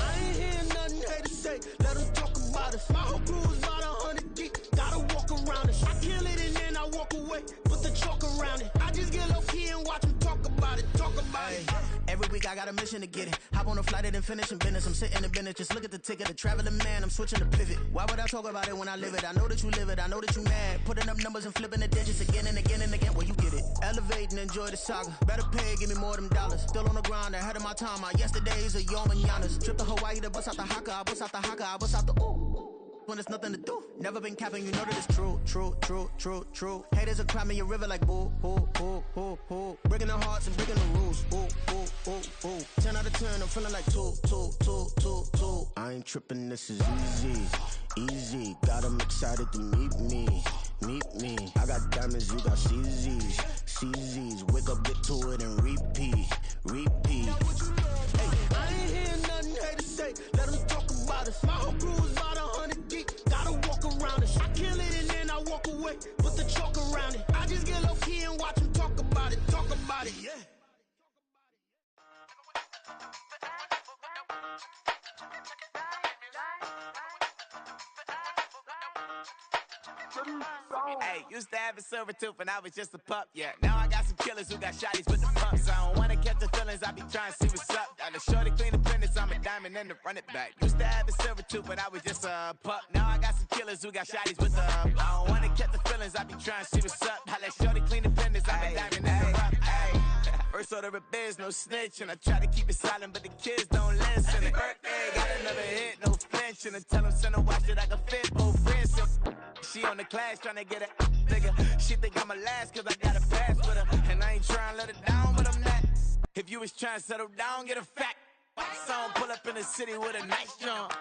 I ain't hearing nothing haters say. Let them talk about us. My whole crew is about 100 deep. Gotta walk around us. I kill it and then I walk away. Put the chalk around it. I just get low key and watch them talk about it. Every week I got a mission to get it. Hop on a flight and then finish in business. I'm sitting in business. Just look at the ticket. The traveling man, I'm switching to pivot. Why would I talk about it when I live it? I know that you live it. I know that you mad. Putting up numbers and flipping the digits again and again and again. Well, you get it. Elevate and enjoy the saga. Better pay, give me more than dollars. Still on the grind, ahead of my time. My yesterdays are your mananas. Trip to Hawaii to bust out the haka. I bust out the haka. I bust out the ooh. When there's nothing to do. Never been capping, you know that it's true. Haters will cry me a river like boo, hoo. Breaking the hearts and breaking the rules. Ooh. 10 out of 10, I'm feeling like 2. I ain't tripping, this is easy. Got 'em excited to meet me. I got diamonds, you got CZs. Wake up, get to it, and repeat. Hey, I ain't hearing nothing haters say. Let them talk about us. My whole crew is about 100 deep. Gotta walk around us. I kill it and then I walk away. Put the chalk around it. I just get low key and watch them talk about it. Yeah. Hey, used to have a silver tooth and I was just a pup, yeah. Now I got some killers who got shotties with the pumps. I don't wanna catch the feelings, I be trying to see what's up. Got a shorty clean the business, I'm a diamond and to run it back. Used to have a silver tooth but I was just a pup. Now I got some killers who got shotties with the I don't wanna catch the feelings, I be trying to see what's up. I let shorty clean the business, I'm a diamond and to run. First order of biz, no snitch, and I try to keep it silent, but the kids don't listen. Birthday, got another hit, no flinch, and I tell them send a watch that I can fit both wrists. She on the class trying to get a bigger. She think I'm a last cause I got a pass with her, and I ain't trying to let her down, but I'm not. If you was trying to settle down, get a fact. Song pull up in the city with a nice jump.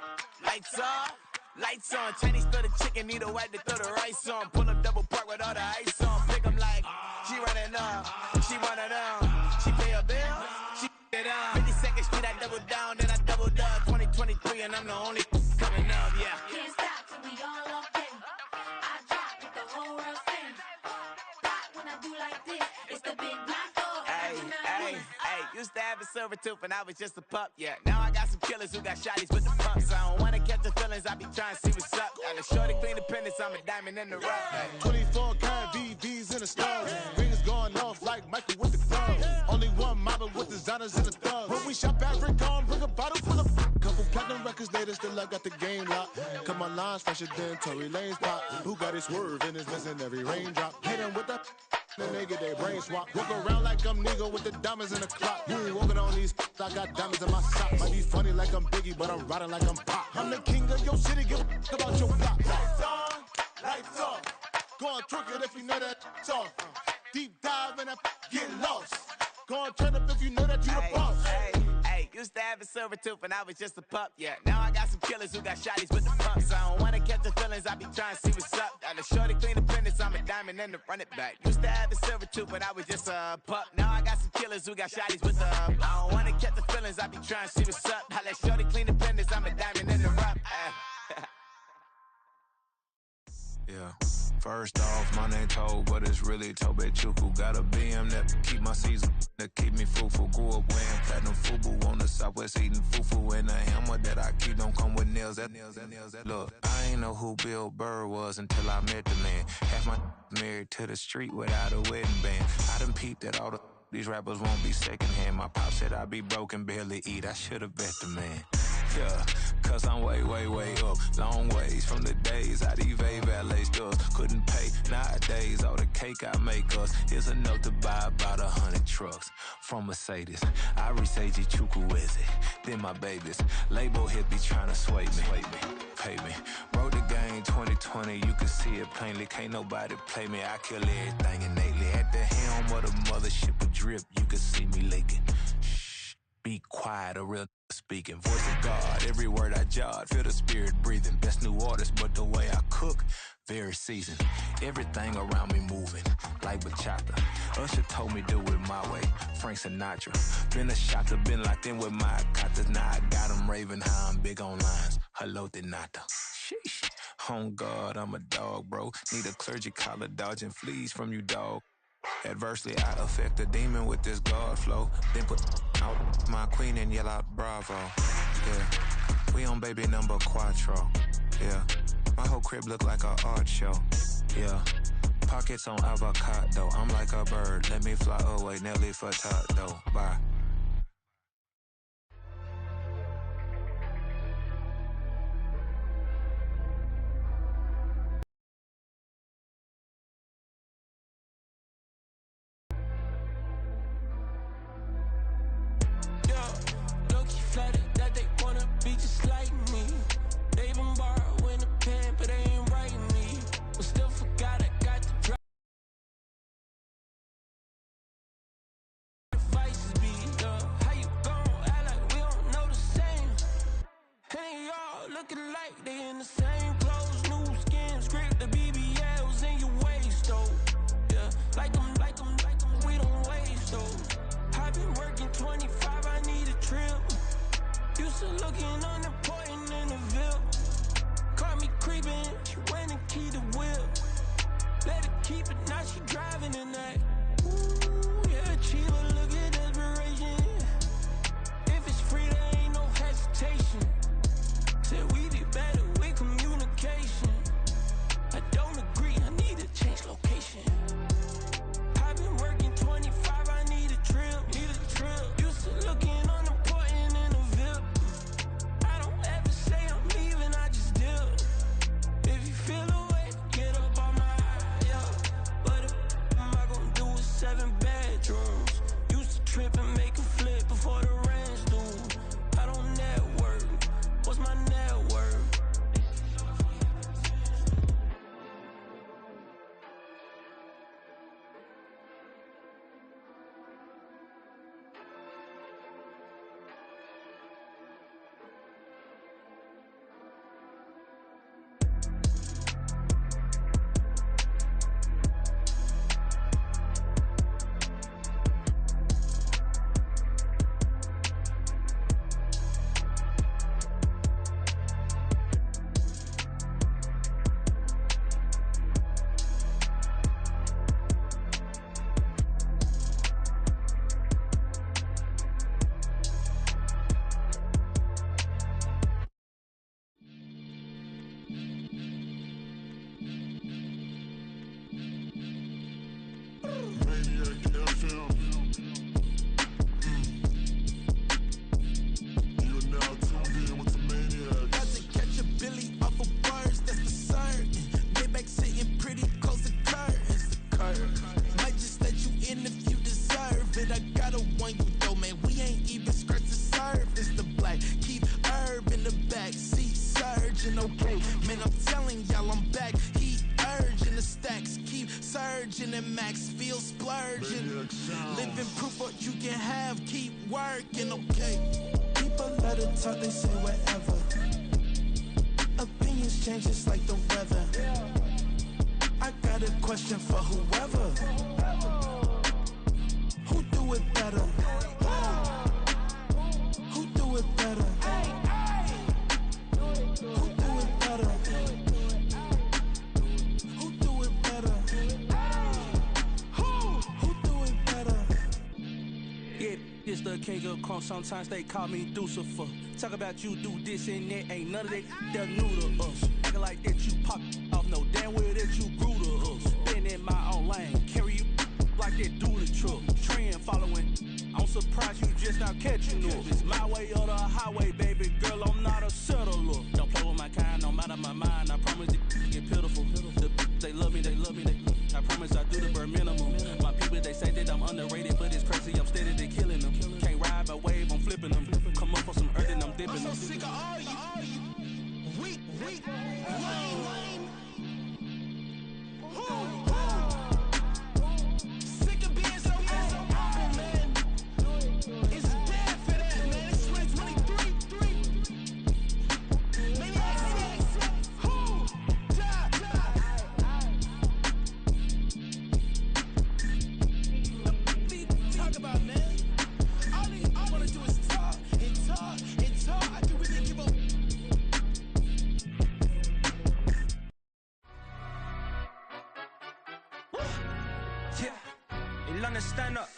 Lights off, lights on. Chinese throw the chicken, need a wipe to throw the rice on. Pull up double park with all the ice on. Pick 'em like she running up, she one of them. She pay her bill, she it up. 52nd Street, I double down, then I doubled up. 2023, and I'm the only coming up, yeah. Can't stop till we all locked in. I drop it, the whole world sings. Rock when I do like this, it's the big black dog. Hey, used to have a silver tooth and I was just a pup, yeah. Now I got some killers who got shotties with the pumps. I don't wanna catch the feelings, I be trying to see what's up. Got a shorty clean the pendants, I'm a diamond in the rough. 24 karat VVs in the stars. Rings going off like Michael with the club. Only one model with designers in the thugs. When we shop at Rick on, bring a bottle full of couple platinum records later, still I got the game locked. Cause my lines fresher than Tory Lane's pop. Who got his swerve and is missing every raindrop. Hit him with that and they get their brain swap. Walk around like I'm nigga with the diamonds in the clock. You ain't walking on these, I got diamonds in my socks. Might be funny like I'm Biggie, but I'm riding like I'm Pop. I'm the king of your city, give a about your block. Lights on, lights off. Go on, twerk it if you know that's off. Deep dive and get lost. Go on, turn up if you know that you the boss. Hey, used to have a silver tooth and I was just a pup, yeah. Now I got some killers who got shotties with the pumps. I don't wanna catch the feelings, I be trying to see what's up. Got a shorty clean the pendants, I'm a diamond and to run it back. Used to have a silver tooth but I was just a pup. Now I got some killers who got shotties with the I don't wanna catch the feelings, I be trying to see what's up. I let shorty clean the pendants, I'm a diamond and to run. Yeah. First off, my name Toad, but it's really Tobe Chuku. Got a BM that keep my season, that keep me fruitful. Grew up wearing platinum FUBU on the Southwest eating fufu. And a hammer that I keep don't come with nails. Look, I ain't know who Bill Burr was until I met the man. Half my married to the street without a wedding band. I done peeped that all these rappers won't be secondhand. My pop said I'd be broke and barely eat. I should've bet the man. Yeah, cause I'm way up, long ways from the days I eBay valet stores. Couldn't pay nowadays, all the cake I make us is enough to buy about 100 trucks. From Mercedes, I resage Chukwueze, then my babies. Label hit be trying to sway me, pay me. Wrote the game 2020, you can see it plainly. Can't nobody play me, I kill everything innately. At the helm of the mothership with drip, you can see me leaking. Shh, be quiet, a real speaking. Voice of God, every word I jot, feel the spirit breathing. Best new artist, but the way I cook, very seasoned. Everything around me moving, like bachata. Usher told me do it my way, Frank Sinatra. Been a shotter, been locked in with my katas. Now I got them raving how I'm big on lines. Hello, de nata. Sheesh. On God, I'm a dog, bro. Need a clergy collar, dodging fleas from you, dog. Adversely, I affect the demon with this God flow. Then put out my queen and yell out bravo. Yeah, we on baby number quattro. Yeah, my whole crib look like a art show. Yeah, pockets on avocado. I'm like a bird. Let me fly away, Nelly Furtado. Bye. Flooded that they wanna be just like me. They even borrow in a pen, but they ain't writing me. But still forgot I got the drop. Advices be, how you gon' act like we don't know the same? Hey, y'all looking like they in the same clothes, new skins, grip the BBLs in your waist, though. Yeah, like them, we don't waste, though. I've been working 25, I need a trip. Used to looking unimportant in the Ville. Caught me creeping, she went and keyed the whip. Let her keep it, now she driving in that. Ooh, yeah, Chiba, look at desperation. If it's free, there ain't no hesitation. Said we be better with communication. I don't agree, I need to change location. I've been working 25, I need a trip. Used to looking unimportant in the Ville. I don't ever say I'm leaving, I just dip. If you feel away, get up on my yeah. But am I gonna do with 7 bedrooms? Used to trip and make a flip before the rent's due. I don't network. What's my net worth? Sometimes they call me Lucifer. Talk about you do this and that. Ain't none of that they're new to us. Acting like that you pop off. No damn well that you grew to us. Been in my own lane. Carry you like that do the truck. Trend following. I'm surprised you just not catching up. It's my way or the highway, baby girl. I'm not a settler. Don't play with my kind. I'm out of my mind. I promise it get pitiful. They love me. I promise I do the bare minimum. My people, they say that I'm underrated, but it's crazy. I'm steady, they killing them. Can't ride my wave, I'm flipping them. Come up for some earth and I'm dipping them. I'm so sick of all you. Weak, lame. Sick of being so humble, man. It's dead for that, man. It's 2023. tryna stand up.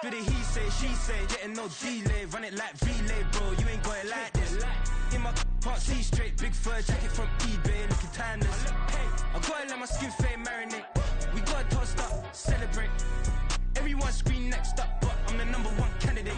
Do the he say, she say, getting no delay. Run it like relay, bro, you ain't got it like this. In my can't see straight, big fur jacket from eBay, looking timeless. I gotta let my skin fade marinate. We gotta toast up, celebrate. Everyone scream next up, but I'm the #1 candidate.